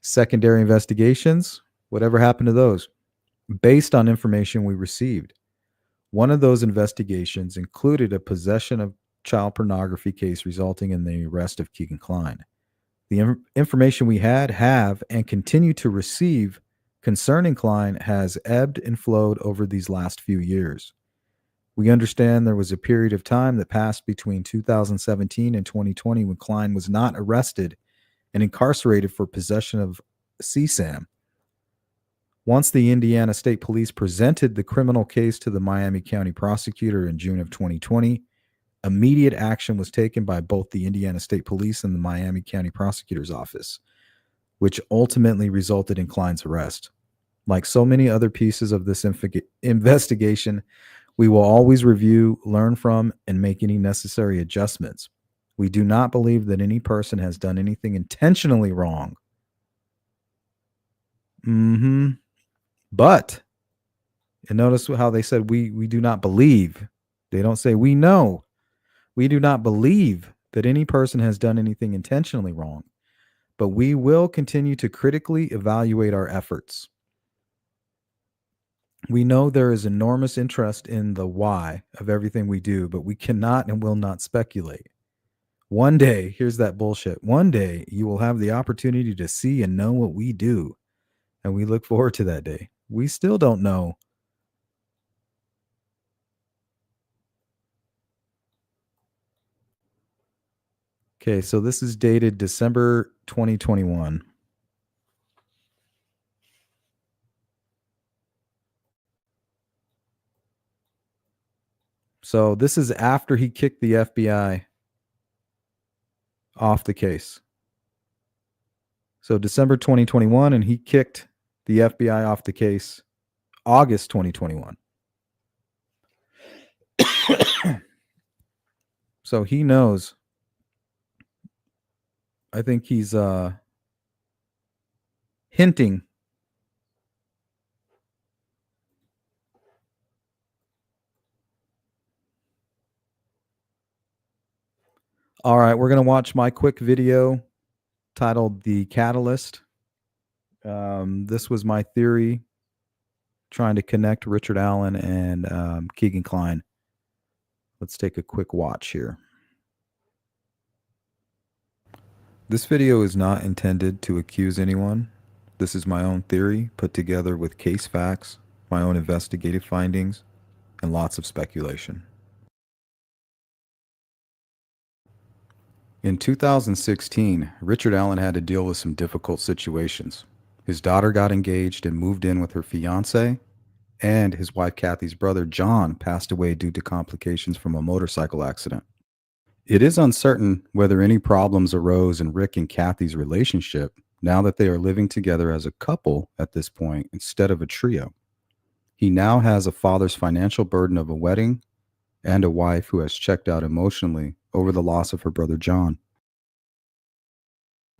Secondary investigations? Whatever happened to those? Based on information we received. One of those investigations included a possession of child pornography case resulting in the arrest of Kegan Kline. The information we have, and continue to receive concerning Kline has ebbed and flowed over these last few years. We understand there was a period of time that passed between 2017 and 2020 when Kline was not arrested and incarcerated for possession of CSAM. Once the Indiana State Police presented the criminal case to the Miami County prosecutor in June of 2020, immediate action was taken by both the Indiana State Police and the Miami County prosecutor's office, which ultimately resulted in Kline's arrest. Like so many other pieces of this investigation, we will always review, learn from, and make any necessary adjustments. We do not believe that any person has done anything intentionally wrong. But, and notice how they said we do not believe. They don't say we know. We do not believe that any person has done anything intentionally wrong, but we will continue to critically evaluate our efforts. We know there is enormous interest in the why of everything we do, but we cannot and will not speculate. One day, here's that bullshit. One day, you will have the opportunity to see and know what we do, and we look forward to that day. We still don't know. Okay, so this is dated December 2021. So this is after he kicked the FBI off the case. So December 2021, and he kicked the FBI off the case August 2021. So he knows. I think he's hinting. All right, we're going to watch my quick video titled The Catalyst. This was my theory trying to connect Richard Allen and Kegan Kline. Let's take a quick watch here. This video is not intended to accuse anyone. This is my own theory put together with case facts, my own investigative findings, and lots of speculation. In 2016, Richard Allen had to deal with some difficult situations. His daughter got engaged and moved in with her fiance, and his wife Kathy's brother John passed away due to complications from a motorcycle accident. It is uncertain whether any problems arose in Rick and Kathy's relationship now that they are living together as a couple at this point instead of a trio. He now has a father's financial burden of a wedding and a wife who has checked out emotionally over the loss of her brother John.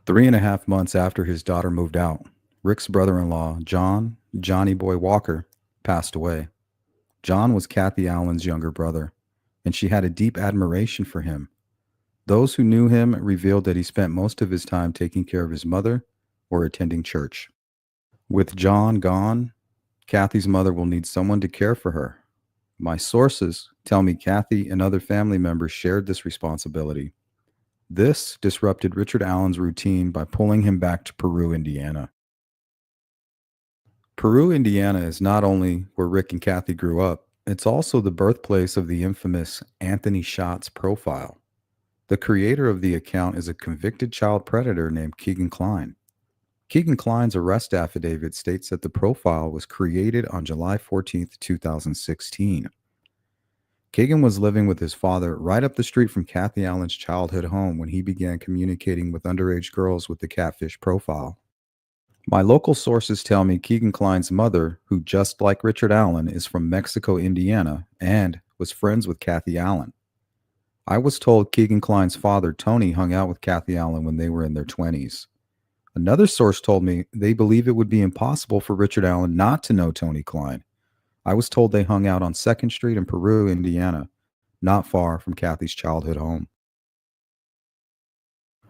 3.5 months after his daughter moved out, Rick's brother-in-law, Johnny Boy Walker, passed away. John was Kathy Allen's younger brother, and she had a deep admiration for him. Those who knew him revealed that he spent most of his time taking care of his mother or attending church. With John gone, Kathy's mother will need someone to care for her. My sources tell me Kathy and other family members shared this responsibility. This disrupted Richard Allen's routine by pulling him back to Peru, Indiana. Peru, Indiana is not only where Rick and Kathy grew up, it's also the birthplace of the infamous Anthony Schatz profile. The creator of the account is a convicted child predator named Kegan Kline. Kegan Kline's arrest affidavit states that the profile was created on July 14, 2016. Kegan was living with his father right up the street from Kathy Allen's childhood home when he began communicating with underage girls with the catfish profile. My local sources tell me Kegan Klein's mother, who just like Richard Allen is from Mexico, Indiana, and was friends with Kathy Allen. I was told Kegan Klein's father, Tony, hung out with Kathy Allen when they were in their 20s. Another source told me they believe it would be impossible for Richard Allen not to know Tony Klein. I was told they hung out on 2nd Street in Peru, Indiana, not far from Kathy's childhood home.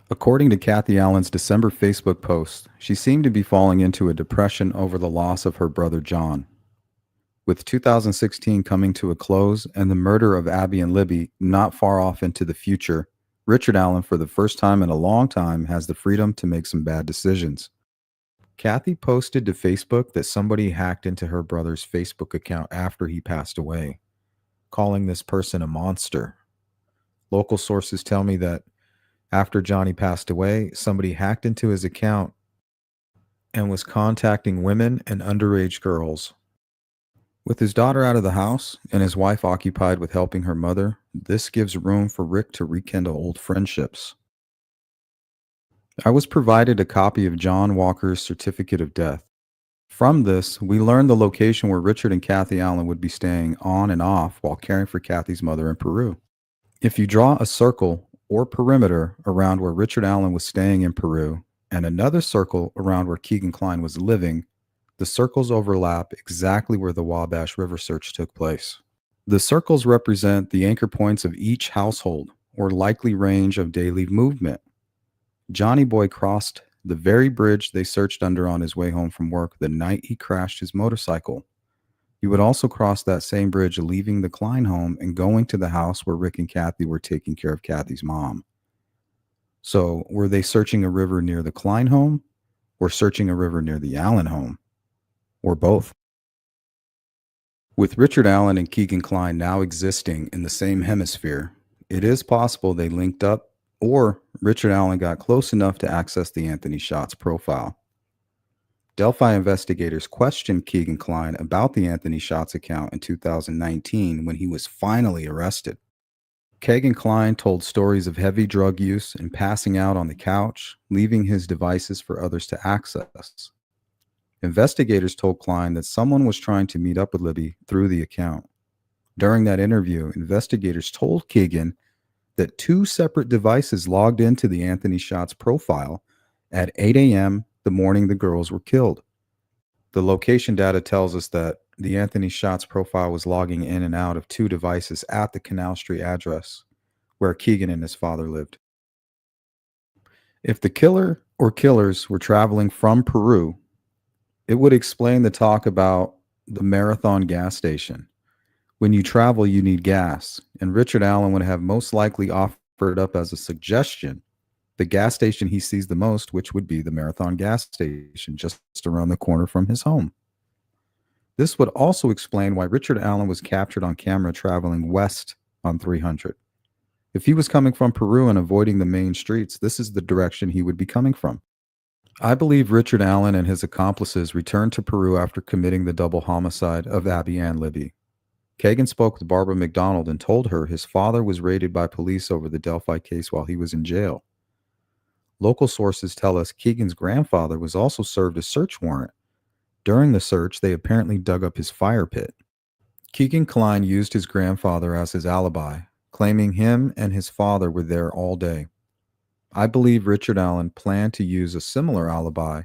According to Kathy Allen's December Facebook post, she seemed to be falling into a depression over the loss of her brother John. With 2016 coming to a close and the murder of Abby and Libby not far off into the future, Richard Allen, for the first time in a long time, has the freedom to make some bad decisions. Kathy posted to Facebook that somebody hacked into her brother's Facebook account after he passed away, calling this person a monster. Local sources tell me that after Johnny passed away, somebody hacked into his account and was contacting women and underage girls. With his daughter out of the house and his wife occupied with helping her mother, this gives room for Rick to rekindle old friendships. I was provided a copy of John Walker's certificate of death. From this, we learned the location where Richard and Kathy Allen would be staying on and off while caring for Kathy's mother in Peru. If you draw a circle or perimeter around where Richard Allen was staying in Peru and another circle around where Kegan Kline was living, the circles overlap exactly where the Wabash River search took place. The circles represent the anchor points of each household or likely range of daily movement. Johnny Boy crossed the very bridge they searched under on his way home from work the night he crashed his motorcycle. He would also cross that same bridge, leaving the Kline home and going to the house where Rick and Kathy were taking care of Kathy's mom. So, were they searching a river near the Kline home or searching a river near the Allen home? Or both? With Richard Allen and Kegan Kline now existing in the same hemisphere, it is possible they linked up or Richard Allen got close enough to access the Anthony Shots profile. Delphi investigators questioned Kegan Kline about the Anthony Shots account in 2019 when he was finally arrested. Kegan Kline told stories of heavy drug use and passing out on the couch, leaving his devices for others to access. Investigators told Kline that someone was trying to meet up with Libby through the account. During that interview, investigators told Kegan that 2 separate devices logged into the Anthony Shots profile at 8 a.m. the morning the girls were killed. The location data tells us that the Anthony Shots profile was logging in and out of 2 devices at the Canal Street address where Kegan and his father lived. If the killer or killers were traveling from Peru, it would explain the talk about the Marathon gas station. When you travel, you need gas, and Richard Allen would have most likely offered up as a suggestion the gas station he sees the most, which would be the Marathon gas station just around the corner from his home. This would also explain why Richard Allen was captured on camera traveling west on 300. If he was coming from Peru and avoiding the main streets, this is the direction he would be coming from. I believe Richard Allen and his accomplices returned to Peru after committing the double homicide of Abby and Libby. Kegan spoke with Barbara McDonald and told her his father was raided by police over the Delphi case while he was in jail. Local sources tell us Kegan's grandfather was also served a search warrant. During the search, they apparently dug up his fire pit. Kegan Kline used his grandfather as his alibi, claiming him and his father were there all day. I believe Richard Allen planned to use a similar alibi,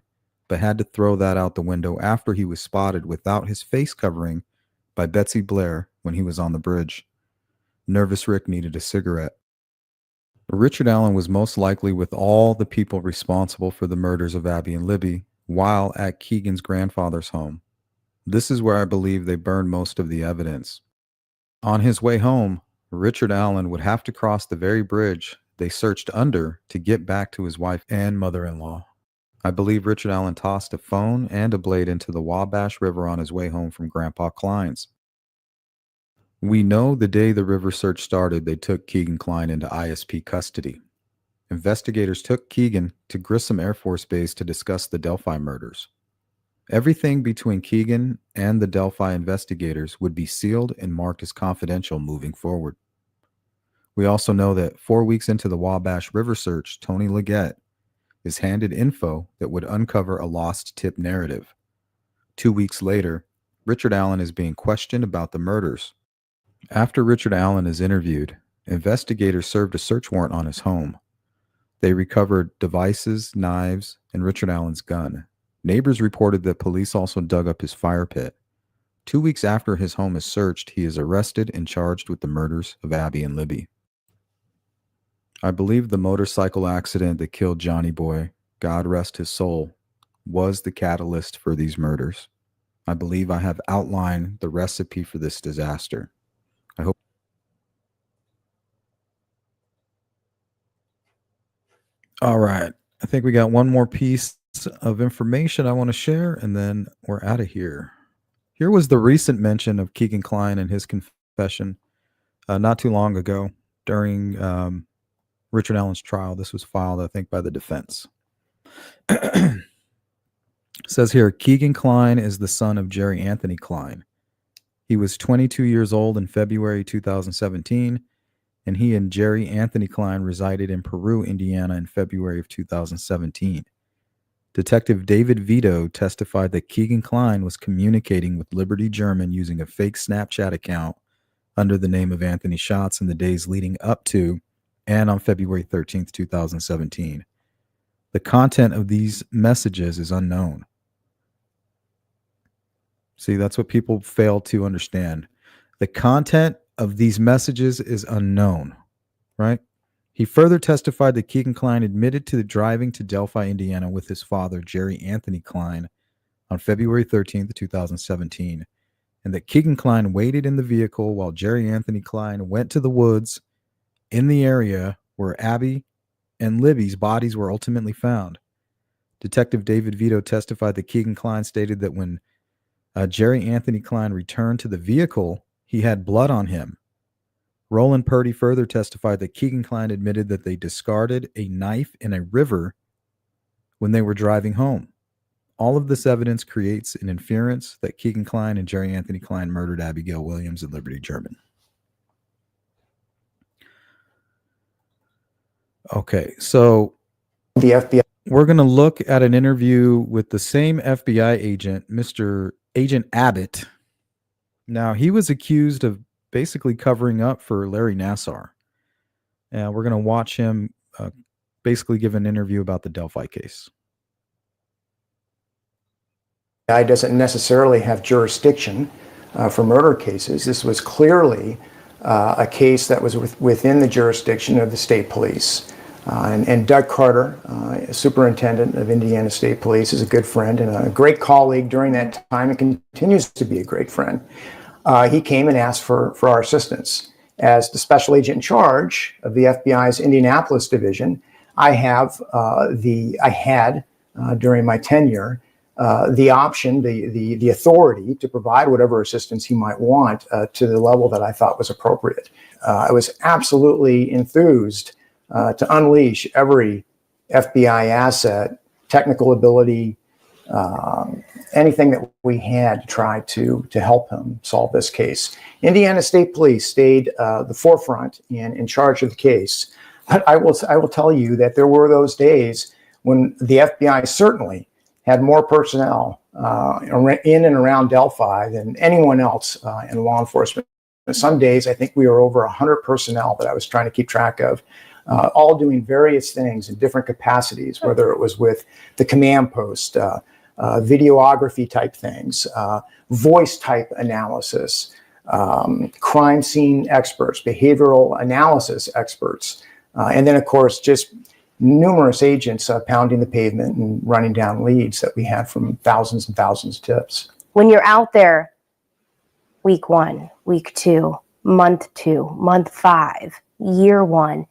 but had to throw that out the window after he was spotted without his face covering by Betsy Blair when he was on the bridge. Nervous Rick needed a cigarette. Richard Allen was most likely with all the people responsible for the murders of Abby and Libby while at Kegan's grandfather's home. This is where I believe they burned most of the evidence. On his way home, Richard Allen would have to cross the very bridge they searched under to get back to his wife and mother-in-law. I believe Richard Allen tossed a phone and a blade into the Wabash River on his way home from Grandpa Kline's. We know the day the river search started, they took Kegan Kline into ISP custody. Investigators took Kegan to Grissom Air Force Base to discuss the Delphi murders. Everything between Kegan and the Delphi investigators would be sealed and marked as confidential moving forward. We also know that 4 weeks into the Wabash River search, Tony Leggett, is handed info that would uncover a lost tip narrative. 2 weeks later, Richard Allen is being questioned about the murders. After Richard Allen is interviewed, investigators served a search warrant on his home. They recovered devices, knives, and Richard Allen's gun. Neighbors reported that police also dug up his fire pit. 2 weeks after his home is searched, he is arrested and charged with the murders of Abby and Libby. I believe the motorcycle accident that killed Johnny Boy, God rest his soul, was the catalyst for these murders. I believe I have outlined the recipe for this disaster. I hope. All right. I think we got one more piece of information I want to share, and then we're out of here. Here was the recent mention of Kegan Kline and his confession not too long ago during Richard Allen's trial. This was filed, I think, by the defense. It says here, Kegan Kline is the son of Jerry Anthony Kline. He was 22 years old in February 2017, and he and Jerry Anthony Kline resided in Peru, Indiana in February of 2017. Detective David Vito testified that Kegan Kline was communicating with Liberty German using a fake Snapchat account under the name of Anthony Schatz in the days leading up to and on February 13th, 2017. The content of these messages is unknown. See, that's what people fail to understand. The content of these messages is unknown, right? He further testified that Kegan Kline admitted to driving to Delphi, Indiana with his father, Jerry Anthony Kline, on February 13th, 2017, and that Kegan Kline waited in the vehicle while Jerry Anthony Kline went to the woods in the area where Abby and Libby's bodies were ultimately found. Detective David Vito testified that Kegan Kline stated that when Jerry Anthony Kline returned to the vehicle, he had blood on him. Roland Purdy further testified that Kegan Kline admitted that they discarded a knife in a river when they were driving home. All of this evidence creates an inference that Kegan Kline and Jerry Anthony Kline murdered Abigail Williams and Liberty German. Okay, so the FBI. We're going to look at an interview with the same FBI agent, Mr. Agent Abbott. Now, he was accused of basically covering up for Larry Nassar. And we're going to watch him basically give an interview about the Delphi case. FBI doesn't necessarily have jurisdiction for murder cases. This was clearly a case that was within the jurisdiction of the state police. And Doug Carter, superintendent of Indiana State Police, is a good friend and a great colleague during that time and continues to be a great friend. He came and asked for our assistance. As the special agent in charge of the FBI's Indianapolis division, I had during my tenure the option, the authority to provide whatever assistance he might want to the level that I thought was appropriate. I was absolutely enthused to unleash every FBI asset, technical ability, anything that we had to try to help him solve this case. Indiana State Police stayed the forefront and in charge of the case. But I will tell you that there were those days when the FBI certainly had more personnel in and around Delphi than anyone else in law enforcement. Some days I think we were over 100 personnel that I was trying to keep track of. All doing various things in different capacities, whether it was with the command post, videography type things, voice type analysis, crime scene experts, behavioral analysis experts, and then, of course, just numerous agents pounding the pavement and running down leads that we had from thousands and thousands of tips. When you're out there, week 1, week 2, month 5, year 1,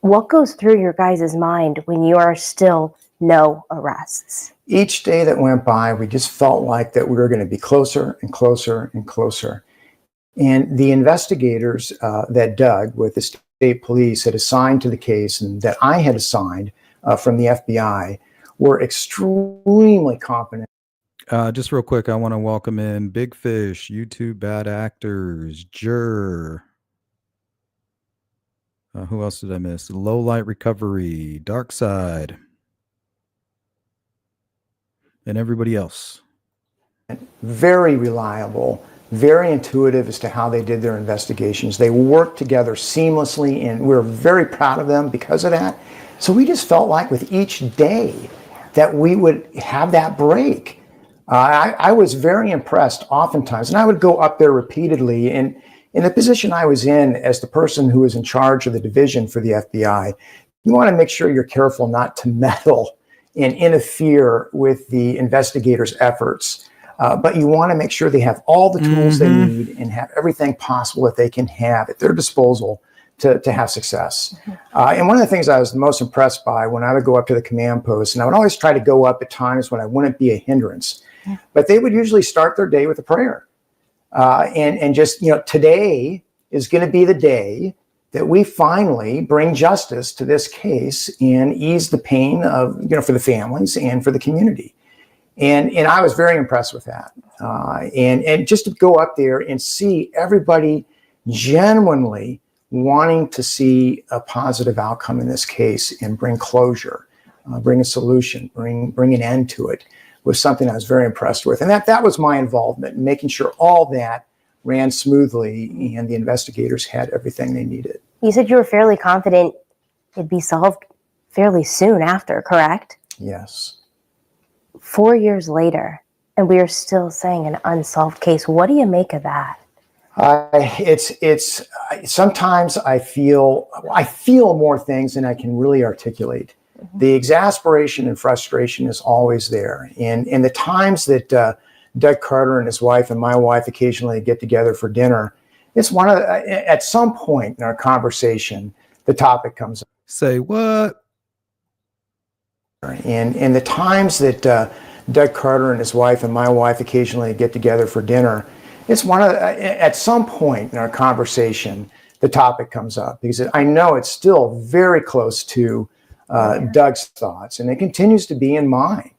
what goes through your guys' mind when you are still no arrests? Each day that went by, we just felt like that we were going to be closer and closer and closer. And the investigators that Doug with the state police had assigned to the case and that I had assigned from the FBI were extremely competent. Just real quick, I want to welcome in Big Fish, YouTube Bad Actors, Jur. Who else did I miss? Low Light Recovery, Dark Side, and everybody else. Very reliable, very intuitive as to how they did their investigations. They worked together seamlessly, and we're very proud of them because of that. So we just felt like with each day that we would have that break. I was very impressed oftentimes, and I would go up there repeatedly. And in the position I was in as the person who was in charge of the division for the FBI, you want to make sure you're careful not to meddle and interfere with the investigators' efforts. But you want to make sure they have all the tools they need and have everything possible that they can have at their disposal to have success. And one of the things I was most impressed by when I would go up to the command post, and I would always try to go up at times when I wouldn't be a hindrance, but they would usually start their day with a prayer. And just, today is going to be the day that we finally bring justice to this case and ease the pain of, for the families and for the community. And I was very impressed with that. And just to go up there and see everybody genuinely wanting to see a positive outcome in this case and bring closure, bring a solution, bring an end to it was something I was very impressed with. And that was my involvement in making sure all that ran smoothly and the investigators had everything they needed. You said you were fairly confident it'd be solved fairly soon after, correct? Yes. 4 years later, and we are still saying an unsolved case. What do you make of that? It's sometimes I feel more things than I can really articulate. The exasperation and frustration is always there. And in the times that Doug Carter and his wife and my wife occasionally get together for dinner, it's at some point in our conversation, the topic comes up. Say what? And in the times that Doug Carter and his wife and my wife occasionally get together for dinner, it's at some point in our conversation, the topic comes up because I know it's still very close to Doug's thoughts, and it continues to be in mine.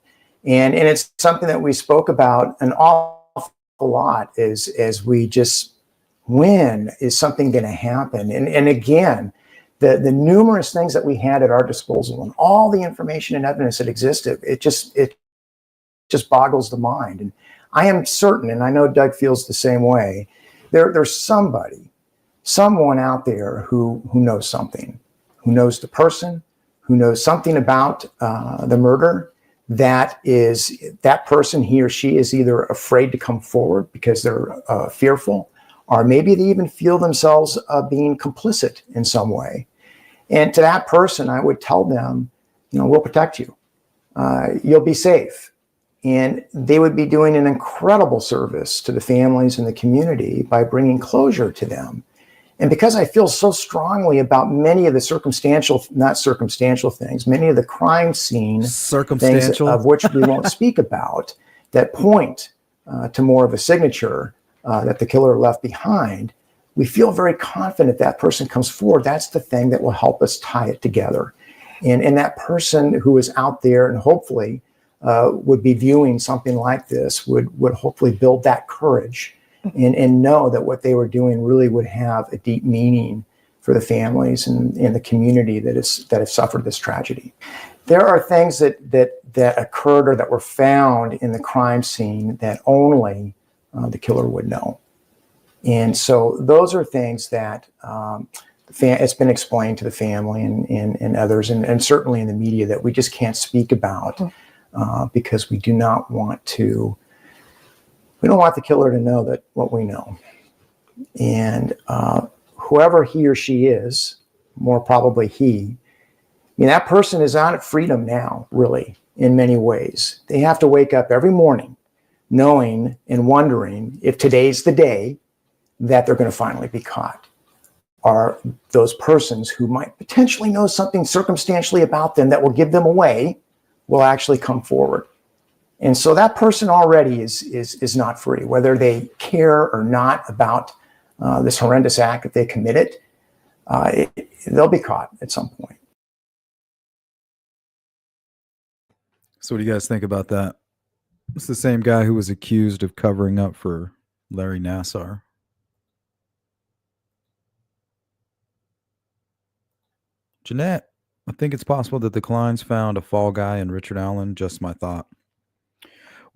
And it's something that we spoke about an awful lot as we just, when is something going to happen? And again, the numerous things that we had at our disposal and all the information and evidence that existed, it just boggles the mind. And I am certain, and I know Doug feels the same way, there's someone out there who knows something, who knows the person, who knows something about the murder. That person, he or she, is either afraid to come forward because they're fearful, or maybe they even feel themselves being complicit in some way. And to that person, I would tell them, we'll protect you. You'll be safe. And they would be doing an incredible service to the families and the community by bringing closure to them. And because I feel so strongly about many of the not circumstantial things, many of the crime scene things of which we won't speak about, that point to more of a signature that the killer left behind, we feel very confident that person comes forward. That's the thing that will help us tie it together. And that person who is out there and hopefully would be viewing something like this would hopefully build that courage and know that what they were doing really would have a deep meaning for the families and the community that have suffered this tragedy. There are things that occurred or that were found in the crime scene that only the killer would know. And so those are things that it's been explained to the family and others, and certainly in the media, that we just can't speak about because we don't want the killer to know that what we know. And whoever he or she is, more probably he, that person is out at freedom now, really, in many ways. They have to wake up every morning knowing and wondering if today's the day that they're going to finally be caught. Are those persons who might potentially know something circumstantially about them that will give them away will actually come forward. And so that person already is not free, whether they care or not about this horrendous act that they committed. They'll be caught at some point. So what do you guys think about that? It's the same guy who was accused of covering up for Larry Nassar. Jeanette, I think it's possible that the Kleins found a fall guy in Richard Allen. Just my thought.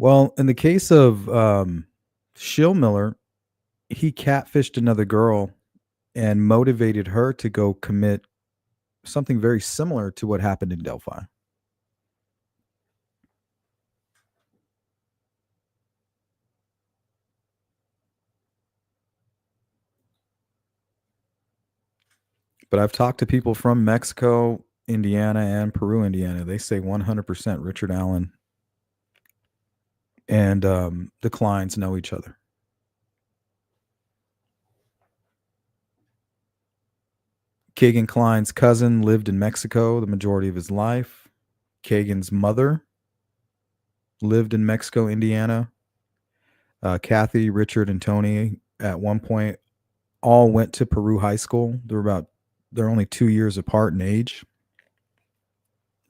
Well, in the case of Schillmiller, he catfished another girl and motivated her to go commit something very similar to what happened in Delphi. But I've talked to people from Mexico, Indiana, and Peru, Indiana. They say 100% Richard Allen and the Kleins know each other. Kegan Klein's cousin lived in Mexico the majority of his life. Kegan's mother lived in Mexico, Indiana. Kathy, Richard, and Tony at one point all went to Peru High School. They're only 2 years apart in age.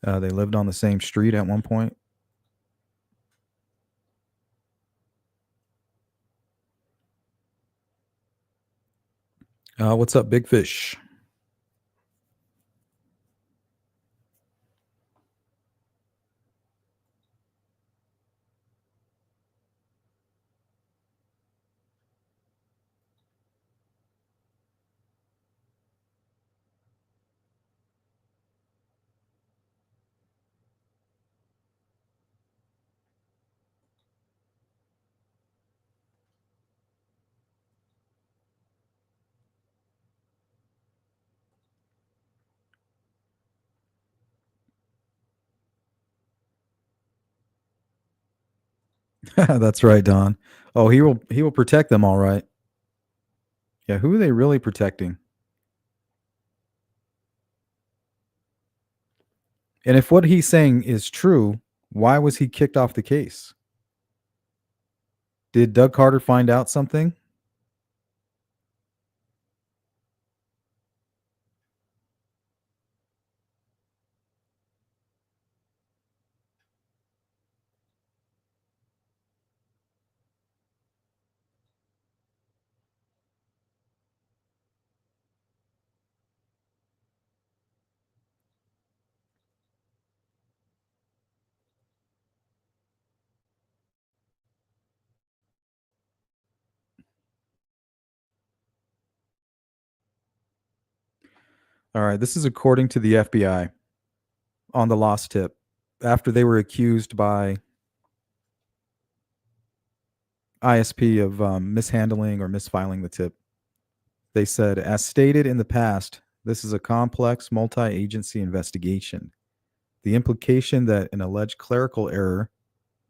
They lived on the same street at one point. What's up, Big Fish? That's right, Don. Oh, he will protect them all right. Yeah, who are they really protecting? And if what he's saying is true, why was he kicked off the case? Did Doug Carter find out something? All right, this is according to the FBI on the lost tip after they were accused by ISP of mishandling or misfiling the tip. They said, as stated in the past, this is a complex multi-agency investigation. The implication that an alleged clerical error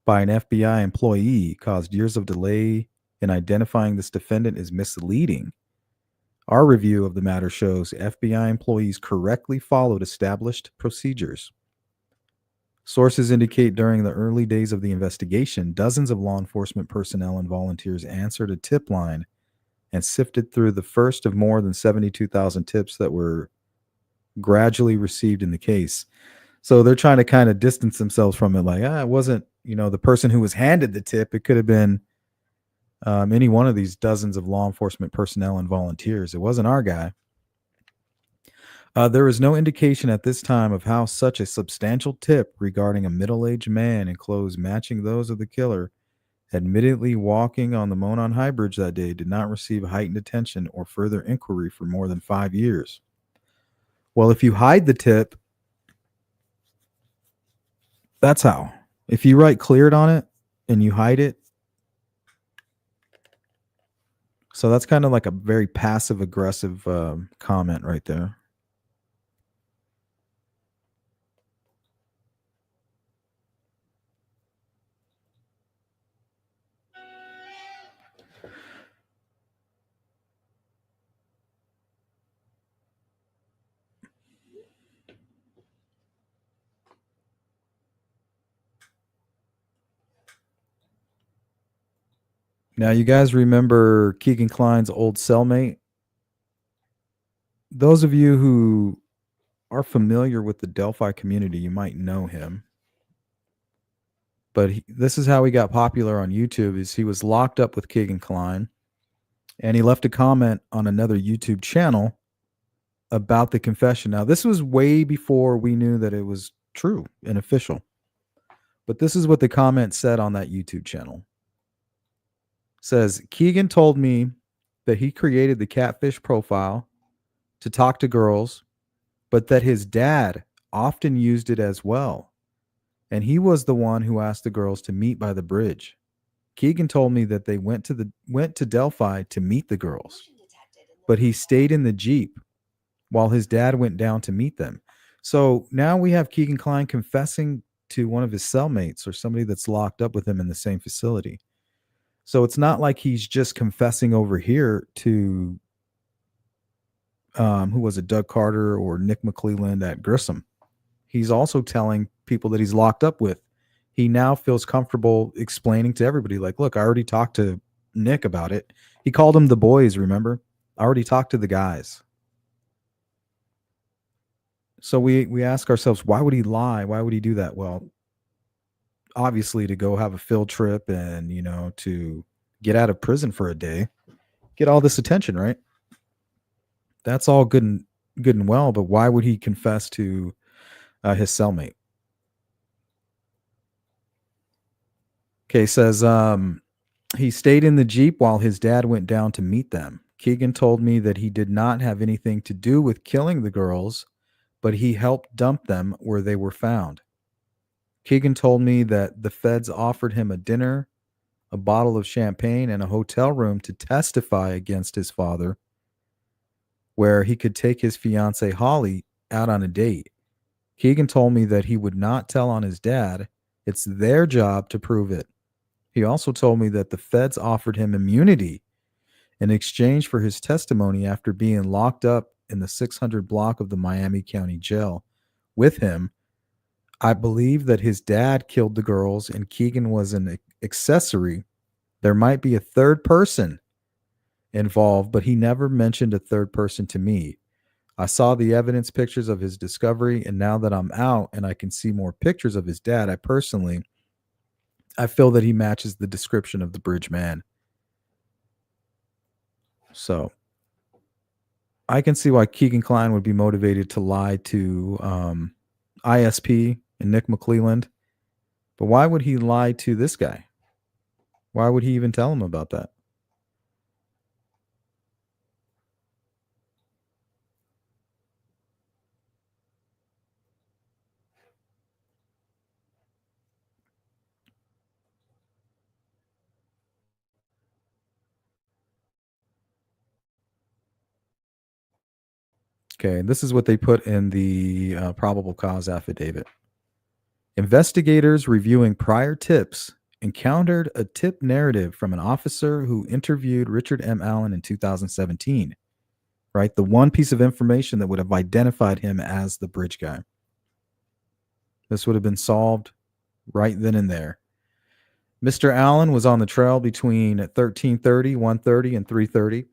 by an FBI employee caused years of delay in identifying this defendant is misleading. Our review of the matter shows FBI employees correctly followed established procedures. Sources indicate during the early days of the investigation, dozens of law enforcement personnel and volunteers answered a tip line and sifted through the first of more than 72,000 tips that were gradually received in the case. So they're trying to kind of distance themselves from it, like, it wasn't, the person who was handed the tip. It could have been any one of these dozens of law enforcement personnel and volunteers. It wasn't our guy. There is no indication at this time of how such a substantial tip regarding a middle-aged man in clothes matching those of the killer admittedly walking on the Monon High Bridge that day did not receive heightened attention or further inquiry for more than 5 years. Well, if you hide the tip, that's how. If you write cleared on it and you hide it, so that's kind of like a very passive-aggressive comment right there. Now, you guys remember Kegan Klein's old cellmate? Those of you who are familiar with the Delphi community, you might know him. But this is how he got popular on YouTube. Is he was locked up with Kegan Klein, and he left a comment on another YouTube channel about the confession. Now, this was way before we knew that it was true and official. But this is what the comment said on that YouTube channel. It says, Kegan told me that he created the catfish profile to talk to girls, but that his dad often used it as well. And he was the one who asked the girls to meet by the bridge. Kegan told me that they went to Delphi to meet the girls, but he stayed in the Jeep while his dad went down to meet them. So now we have Kegan Kline confessing to one of his cellmates or somebody that's locked up with him in the same facility. So it's not like he's just confessing over here to who was it, Doug Carter or Nick McClelland at Grissom. He's also telling people that he's locked up with. He now feels comfortable explaining to everybody, like, look, I already talked to Nick about it. He called them the boys, remember? I already talked to the guys. So we ask ourselves, why would he lie? Why would he do that? Well, obviously to go have a field trip and, to get out of prison for a day, get all this attention, right? That's all good and well, but why would he confess to his cellmate? Okay, says he stayed in the Jeep while his dad went down to meet them. Kegan told me that he did not have anything to do with killing the girls, but he helped dump them where they were found. Kegan told me that the feds offered him a dinner, a bottle of champagne, and a hotel room to testify against his father, where he could take his fiancée Holly out on a date. Kegan told me that he would not tell on his dad. It's their job to prove it. He also told me that the feds offered him immunity in exchange for his testimony after being locked up in the 600 block of the Miami County Jail with him. I believe that his dad killed the girls and Kegan was an accessory. There might be a third person involved, but he never mentioned a third person to me. I saw the evidence pictures of his discovery, and now that I'm out and I can see more pictures of his dad, I feel that he matches the description of the bridge man. So I can see why Kegan Kline would be motivated to lie to ISP and Nick McClelland. But why would he lie to this guy? Why would he even tell him about that? Okay, this is what they put in the probable cause affidavit. Investigators reviewing prior tips encountered a tip narrative from an officer who interviewed Richard M. Allen in 2017, right? The one piece of information that would have identified him as the bridge guy. This would have been solved right then and there. Mr. Allen was on the trail between 1330, 1:30, and 3:30.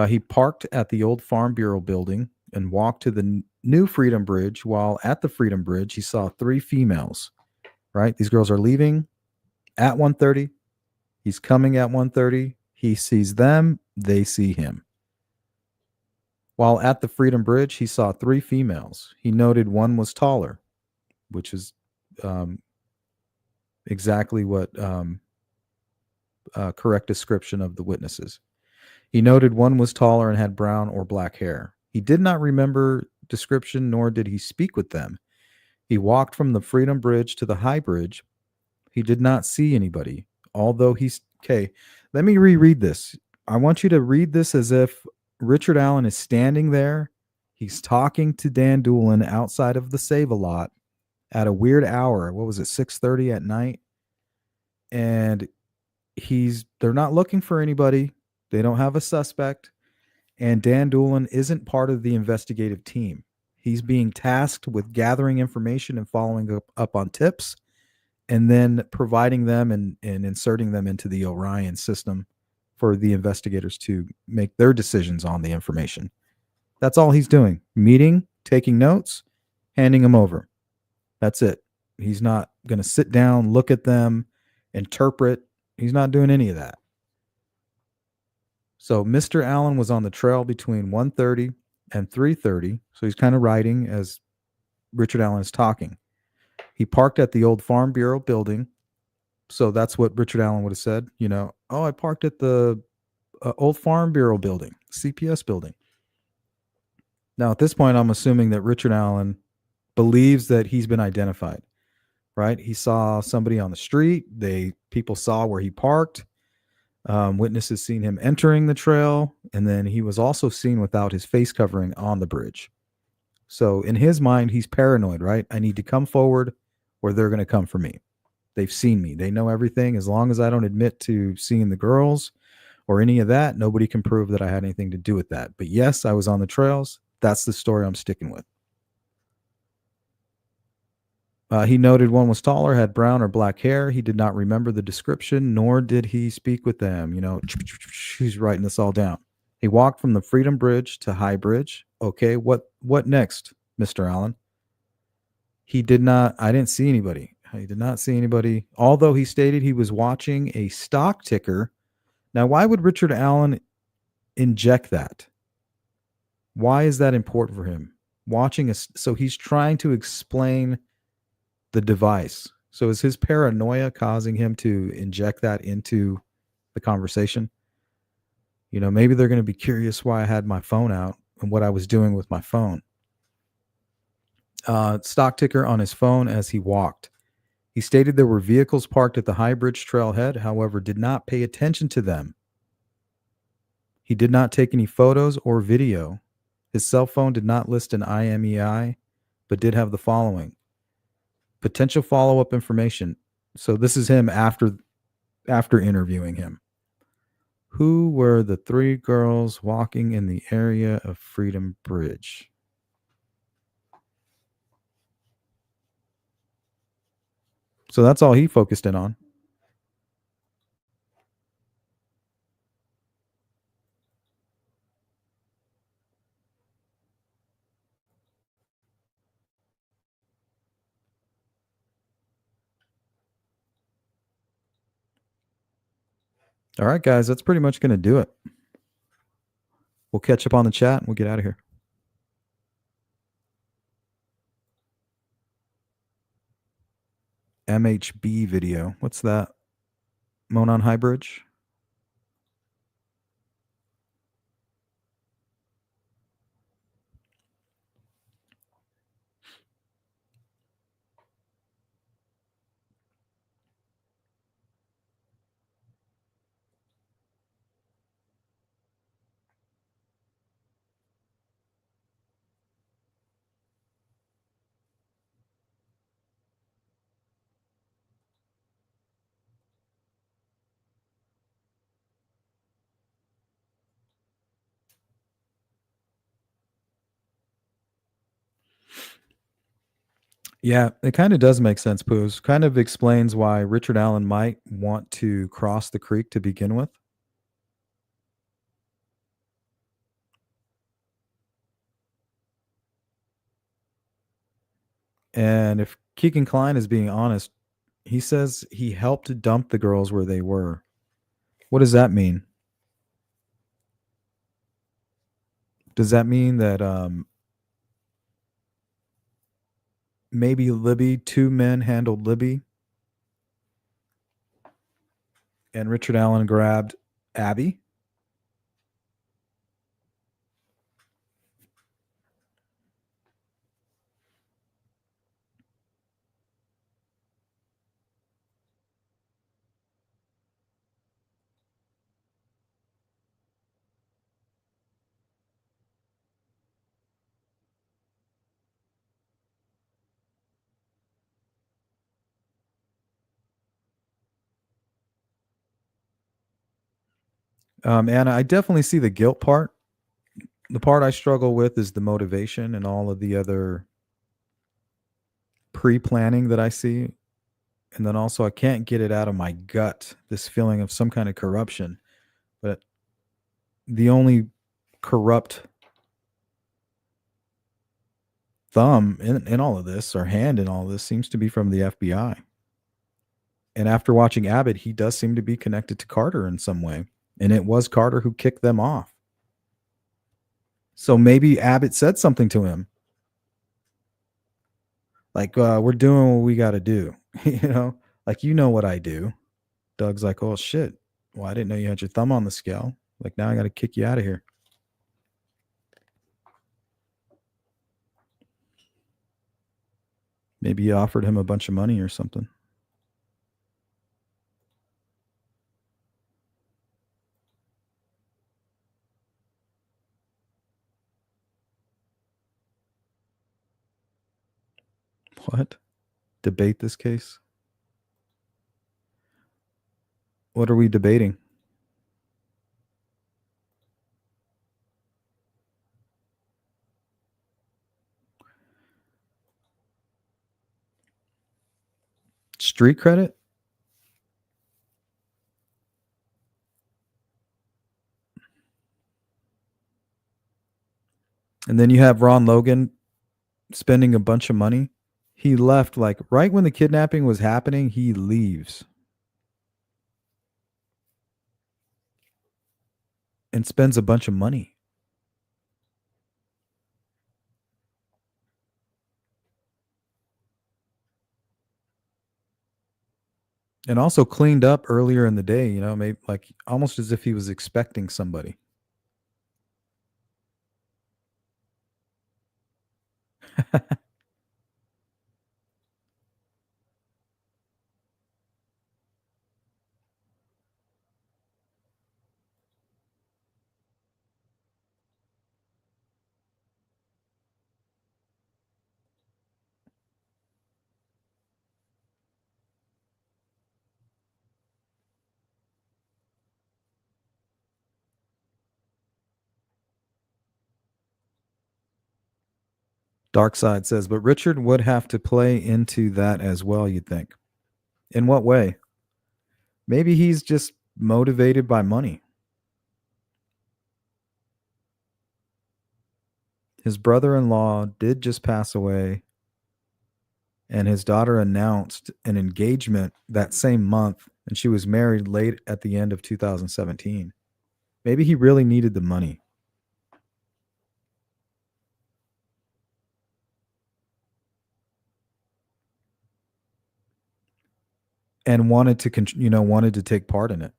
He parked at the old Farm Bureau building and walked to the new Freedom Bridge. While at the Freedom Bridge, he saw 3 females, right? These girls are leaving at 1:30. He's coming at 1:30. He sees them. They see him. While at the Freedom Bridge, he saw 3 females. He noted one was taller, which is exactly what correct description of the witnesses. He noted one was taller and had brown or black hair. He did not remember description, nor did he speak with them. He walked from the Freedom Bridge to the High Bridge. He did not see anybody, although okay, let me reread this. I want you to read this as if Richard Allen is standing there. He's talking to Dan Doolin outside of the Save-A-Lot at a weird hour. What was it, 6:30 at night? And they're not looking for anybody. They don't have a suspect. And Dan Doolin isn't part of the investigative team. He's being tasked with gathering information and following up on tips and then providing them and inserting them into the Orion system for the investigators to make their decisions on the information. That's all he's doing. Meeting, taking notes, handing them over. That's it. He's not going to sit down, look at them, interpret. He's not doing any of that. So Mr. Allen was on the trail between 1:30 and 3:30. So he's kind of writing as Richard Allen is talking. He parked at the old Farm Bureau building. So that's what Richard Allen would have said. Oh, I parked at the old Farm Bureau building, CPS building. Now, at this point, I'm assuming that Richard Allen believes that he's been identified, right? He saw somebody on the street. People saw where he parked. Witnesses seen him entering the trail, and then he was also seen without his face covering on the bridge. So in his mind, he's paranoid, right? I need to come forward or they're going to come for me. They've seen me. They know everything. As long as I don't admit to seeing the girls or any of that, nobody can prove that I had anything to do with that. But yes, I was on the trails. That's the story I'm sticking with. He noted one was taller, had brown or black hair. He did not remember the description, nor did he speak with them. He's writing this all down. He walked from the Freedom Bridge to High Bridge. Okay, what next, Mr. Allen? I didn't see anybody. He did not see anybody, although he stated he was watching a stock ticker. Now, why would Richard Allen inject that? Why is that important for him? So he's trying to explain the device. So is his paranoia causing him to inject that into the conversation? Maybe they're going to be curious why I had my phone out and what I was doing with my phone. Stock ticker on his phone as he walked. He stated there were vehicles parked at the High Bridge trailhead, however, did not pay attention to them. He did not take any photos or video. His cell phone did not list an IMEI, but did have the following: potential follow-up information. So this is him after interviewing him. Who were the three girls walking in the area of Freedom Bridge? So that's all he focused in on. All right, guys, that's pretty much going to do it. We'll catch up on the chat and we'll get out of here. MHB video. What's that? Monon High Bridge? Yeah, it kind of does make sense, Poos. Kind of explains why Richard Allen might want to cross the creek to begin with. And if Kegan Kline is being honest, he says he helped dump the girls where they were. What does that mean? Does that mean that maybe Libby, two men handled Libby, and Richard Allen grabbed Abby? Anna, I definitely see the guilt part. The part I struggle with is the motivation and all of the other pre-planning that I see. And then also I can't get it out of my gut, this feeling of some kind of corruption. But the only corrupt thumb in all of this, or hand in all of this, seems to be from the FBI. And after watching Abbott, he does seem to be connected to Carter in some way. And it was Carter who kicked them off. So maybe Abbott said something to him. Like, we're doing what we got to do. You know, like, you know what I do. Doug's like, oh, shit. Well, I didn't know you had your thumb on the scale. Like, now I got to kick you out of here. Maybe you offered him a bunch of money or something. What? Debate this case? What are we debating? Street credit? And then you have Ron Logan spending a bunch of money. He left like right when the kidnapping was happening, he leaves and spends a bunch of money. And also cleaned up earlier in the day, you know, maybe like almost as if he was expecting somebody. Dark Side says, but Richard would have to play into that as well, you'd think. In what way? Maybe he's just motivated by money. His brother-in-law did just pass away, and his daughter announced an engagement that same month, and she was married late at the end of 2017. Maybe he really needed the money. And wanted to take part in it.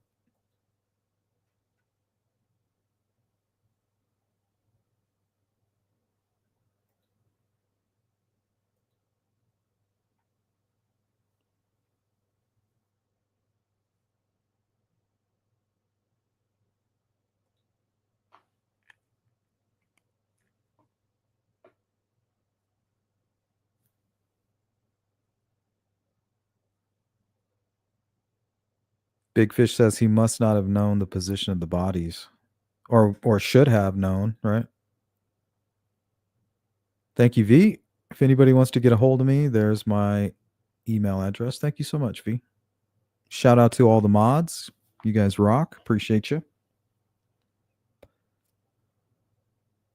Big Fish says he must not have known the position of the bodies, or should have known, right? Thank you, V. If anybody wants to get a hold of me, there's my email address. Thank you so much, V. Shout out to all the mods. You guys rock. Appreciate you.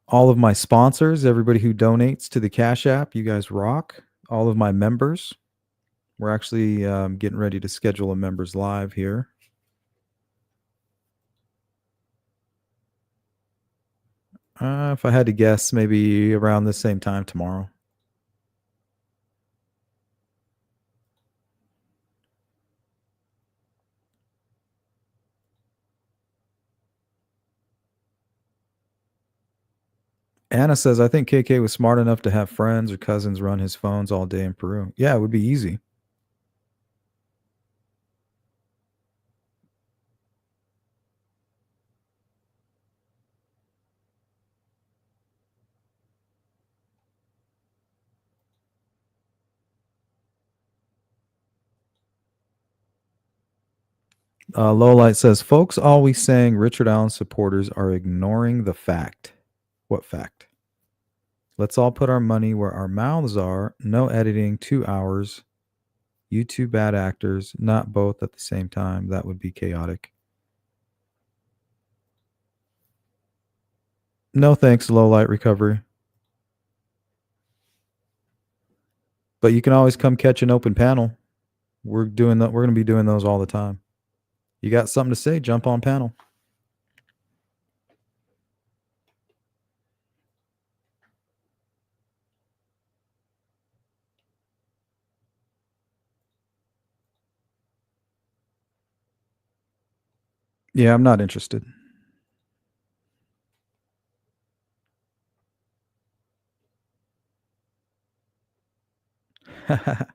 All of my sponsors, everybody who donates to the Cash App, you guys rock. All of my members. We're actually getting ready to schedule a members live here. If I had to guess, maybe around the same time tomorrow. Anna says, I think KK was smart enough to have friends or cousins run his phones all day in Peru. Yeah, it would be easy. Lowlight says, folks always saying Richard Allen supporters are ignoring the fact. What fact? Let's all put our money where our mouths are. No editing, 2 hours. You two bad actors, not both at the same time. That would be chaotic. No thanks, Lowlight Recovery. But you can always come catch an open panel. We're going to be doing those all the time. You got something to say? Jump on panel. Yeah, I'm not interested. I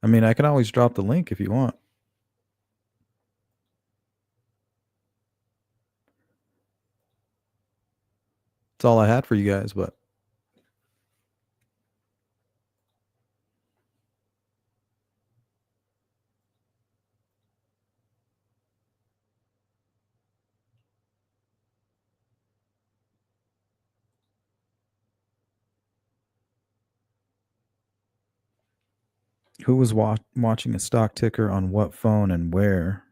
mean, I can always drop the link if you want. That's all I had for you guys, but who was watching a stock ticker on what phone and where?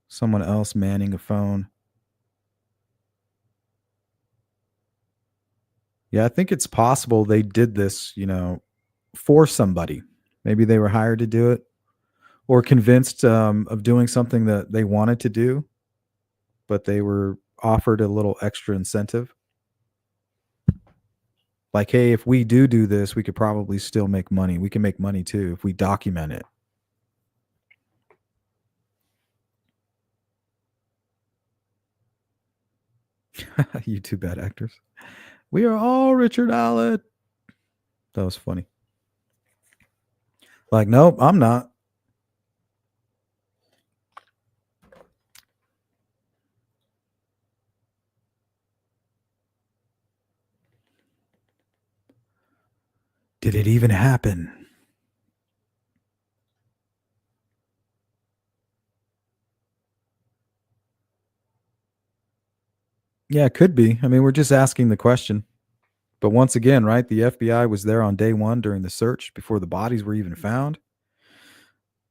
Someone else manning a phone. Yeah, I think it's possible they did this, for somebody. Maybe they were hired to do it or convinced of doing something that they wanted to do, but they were offered a little extra incentive. Like, hey, if we do this, we could probably still make money. We can make money too if we document it. You two bad actors. We are all Richard Allen. That was funny. Like, nope, I'm not. Did it even happen? Yeah, it could be. I mean, we're just asking the question. But once again, right, the FBI was there on day one during the search before the bodies were even found.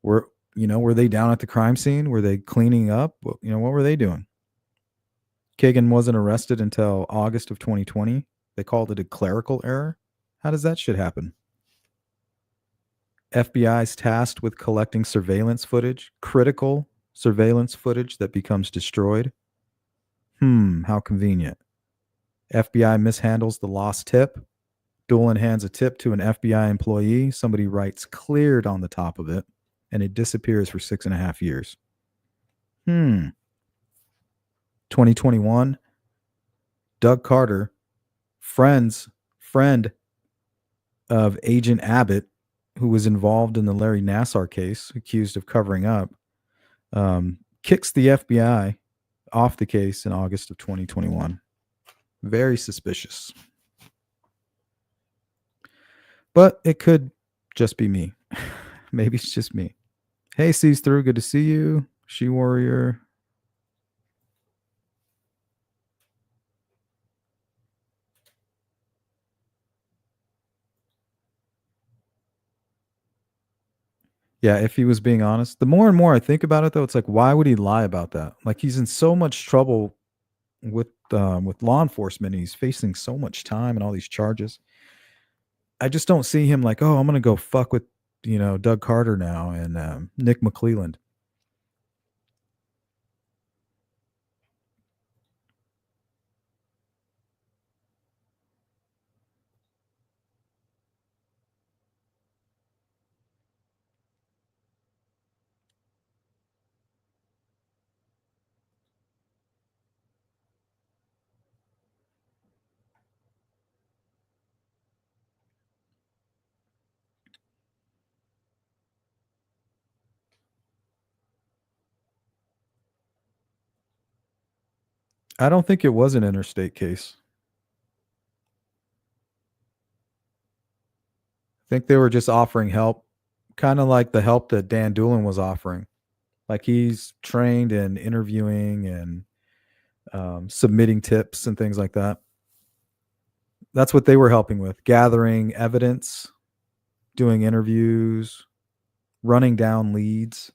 Were they down at the crime scene? Were they cleaning up? What were they doing? Kegan wasn't arrested until August of 2020. They called it a clerical error. How does that shit happen? FBI's tasked with collecting surveillance footage, critical surveillance footage that becomes destroyed. How convenient. FBI mishandles the lost tip. Doolin hands a tip to an FBI employee. Somebody writes cleared on the top of it, and it disappears for 6.5 years. 2021, Doug Carter, friend of Agent Abbott, who was involved in the Larry Nassar case, accused of covering up, kicks the FBI off the case in August of 2021. Very suspicious. But it could just be me. Maybe it's just me. Hey, sees through. Good to see you. She Warrior. Yeah, if he was being honest. The more and more I think about it, though, it's like, why would he lie about that? Like, he's in so much trouble with law enforcement. He's facing so much time and all these charges. I just don't see him like, oh, I'm going to go fuck with, Doug Carter now and Nick McClelland. I don't think it was an interstate case. I think they were just offering help, kind of like the help that Dan Doolin was offering. Like, he's trained in interviewing and submitting tips and things like that. That's what they were helping with, gathering evidence, doing interviews, running down leads.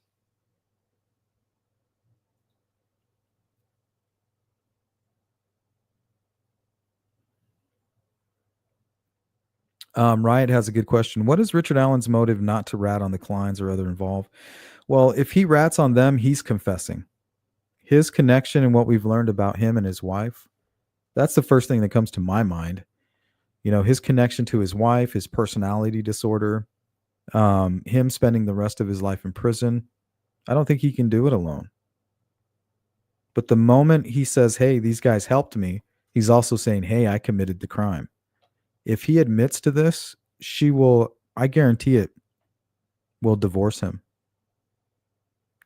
Riot has a good question. What is Richard Allen's motive not to rat on the Kleins or other involved? Well, if he rats on them, he's confessing. His connection and what we've learned about him and his wife, That's the first thing that comes to my mind. You know, his connection to his wife, his personality disorder, him spending the rest of his life in prison. I don't think he can do it alone. But the moment he says, hey, these guys helped me, he's also saying, hey, I committed the crime. If he admits to this, she will, I guarantee it, will divorce him.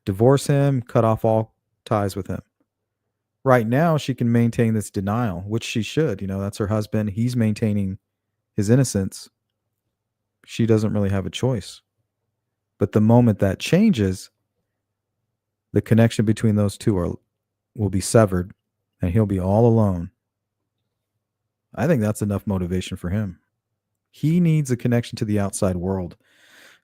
Divorce him, cut off all ties with him. Right now, she can maintain this denial, which she should. You know, that's her husband. He's maintaining his innocence. She doesn't really have a choice. But the moment that changes, the connection between those two will be severed, and he'll be all alone. I think that's enough motivation for him. He needs a connection to the outside world.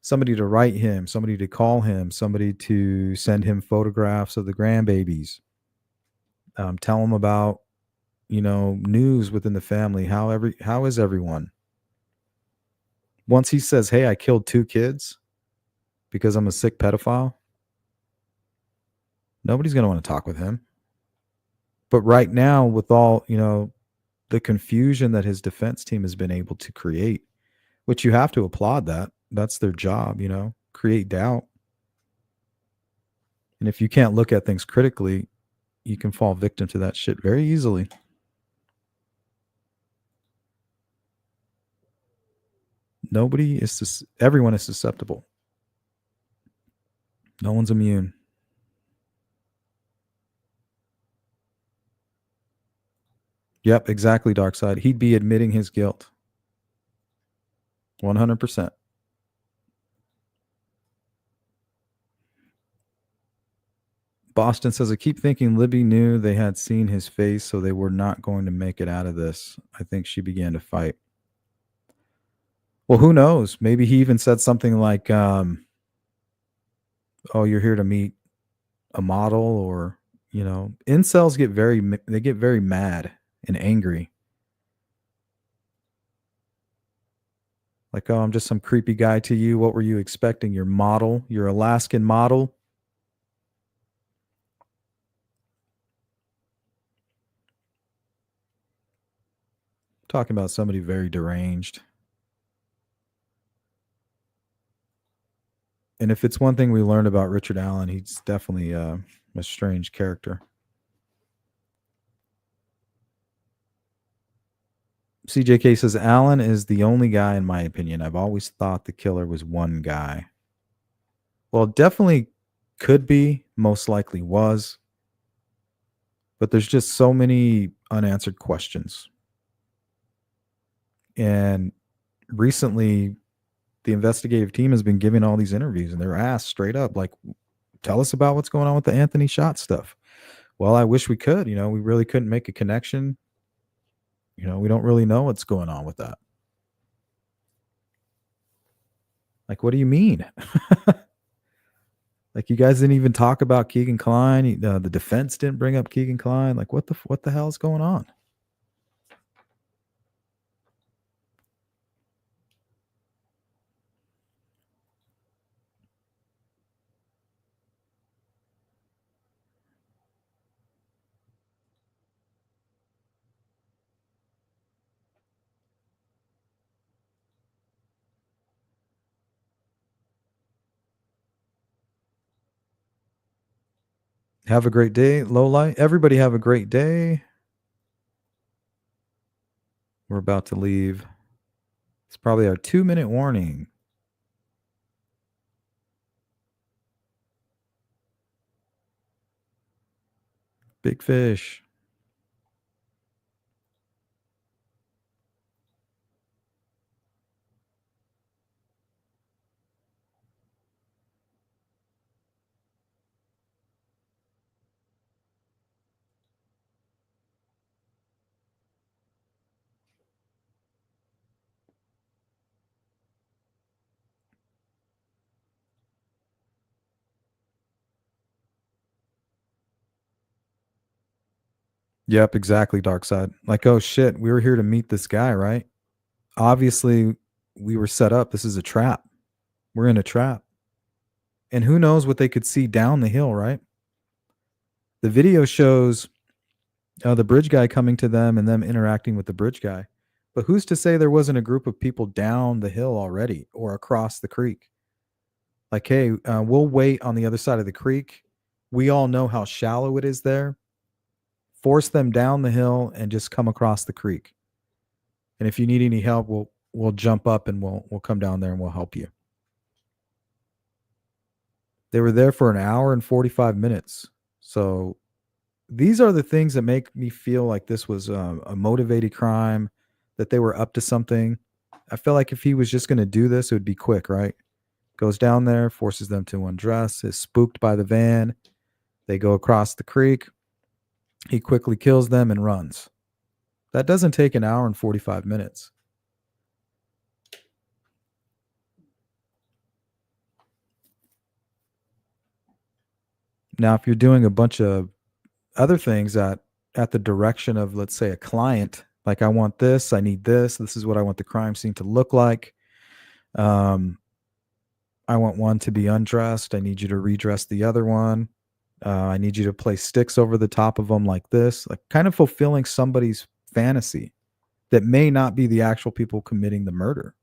Somebody to write him, somebody to call him, somebody to send him photographs of the grandbabies. Tell him about, you know, news within the family. How is everyone? Once he says, hey, I killed 2 kids because I'm a sick pedophile, nobody's going to want to talk with him. But right now, with all, you know, the confusion that his defense team has been able to create, which you have to applaud that. That's their job, you know, create doubt. And if you can't look at things critically, you can fall victim to that shit very easily. Everyone is susceptible. No one's immune. Yep, exactly, Darkseid. He'd be admitting his guilt. 100%. Boston says, I keep thinking Libby knew they had seen his face, so they were not going to make it out of this. I think she began to fight. Well, who knows? Maybe he even said something like, oh, you're here to meet a model, or, you know, incels get very mad and angry. Like, oh, I'm just some creepy guy to you. What were you expecting? Your model, your Alaskan model? Talking about somebody very deranged. And if it's one thing we learned about Richard Allen, he's definitely a strange character. CJK says, Allen is the only guy, in my opinion. I've always thought the killer was one guy. Well, definitely could be, most likely was. But there's just so many unanswered questions. And recently, the investigative team has been giving all these interviews, and they're asked straight up, like, tell us about what's going on with the Anthony Schott stuff. Well, I wish we could. You know, we really couldn't make a connection. You know, we don't really know what's going on with that. Like, what do you mean? Like, you guys didn't even talk about Kegan Kline. The defense didn't bring up Kegan Kline. Like, what the hell is going on? Have a great day, Lowlight. Everybody have a great day. We're about to leave. It's probably our 2-minute warning. Big fish. Yep, exactly, Darkseid. Like, oh shit, we were here to meet this guy, right? Obviously, we were set up. This is a trap. We're in a trap. And who knows what they could see down the hill, right? The video shows the bridge guy coming to them and them interacting with the bridge guy. But who's to say there wasn't a group of people down the hill already or across the creek? Like, hey, we'll wait on the other side of the creek. We all know how shallow it is there. Force them down the hill and just come across the creek. And if you need any help, we'll jump up and we'll come down there and we'll help you. They were there for an hour and 45 minutes. So these are the things that make me feel like this was a motivated crime, that they were up to something. I feel like if he was just going to do this, it would be quick, right? Goes down there, forces them to undress, is spooked by the van. They go across the creek. He quickly kills them and runs. That doesn't take an hour and 45 minutes. Now, if you're doing a bunch of other things at the direction of, let's say, a client, like, I want this, I need this is what I want the crime scene to look like. I want one to be undressed. I need you to redress the other one. I need you to place sticks over the top of them like this, like kind of fulfilling somebody's fantasy that may not be the actual people committing the murder.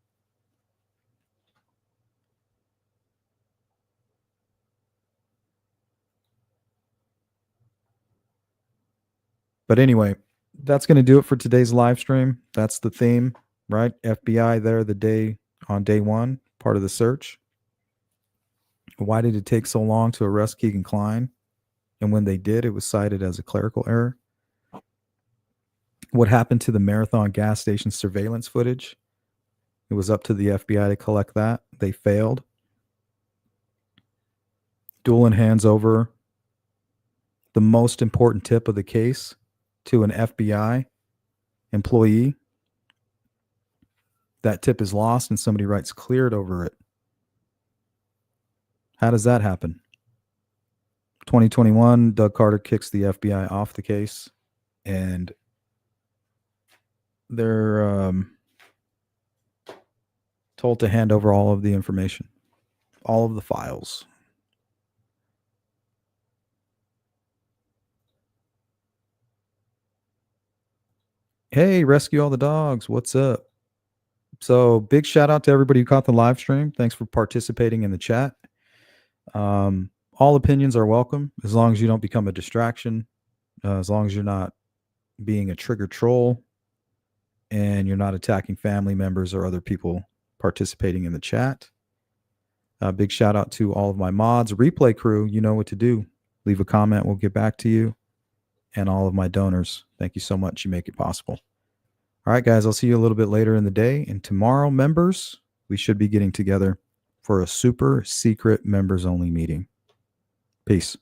But anyway, that's going to do it for today's live stream. That's the theme, right? FBI there on day one, part of the search. Why did it take so long to arrest Kegan Kline? And when they did, it was cited as a clerical error. What happened to the Marathon gas station surveillance footage? It was up to the FBI to collect that. They failed. Doolin hands over the most important tip of the case to an FBI employee. That tip is lost and somebody writes cleared over it. How does that happen? 2021, Doug Carter kicks the FBI off the case, and they're told to hand over all of the information, all of the files. Hey, rescue all the dogs. What's up? So big shout out to everybody who caught the live stream. Thanks for participating in the chat. All opinions are welcome as long as you don't become a distraction, as long as you're not being a trigger troll and you're not attacking family members or other people participating in the chat. Big shout out to all of my mods, replay crew. You know what to do. Leave a comment. We'll get back to you. And all of my donors. Thank you so much. You make it possible. All right, guys, I'll see you a little bit later in the day. And tomorrow, members, we should be getting together for a super secret members only meeting. Peace.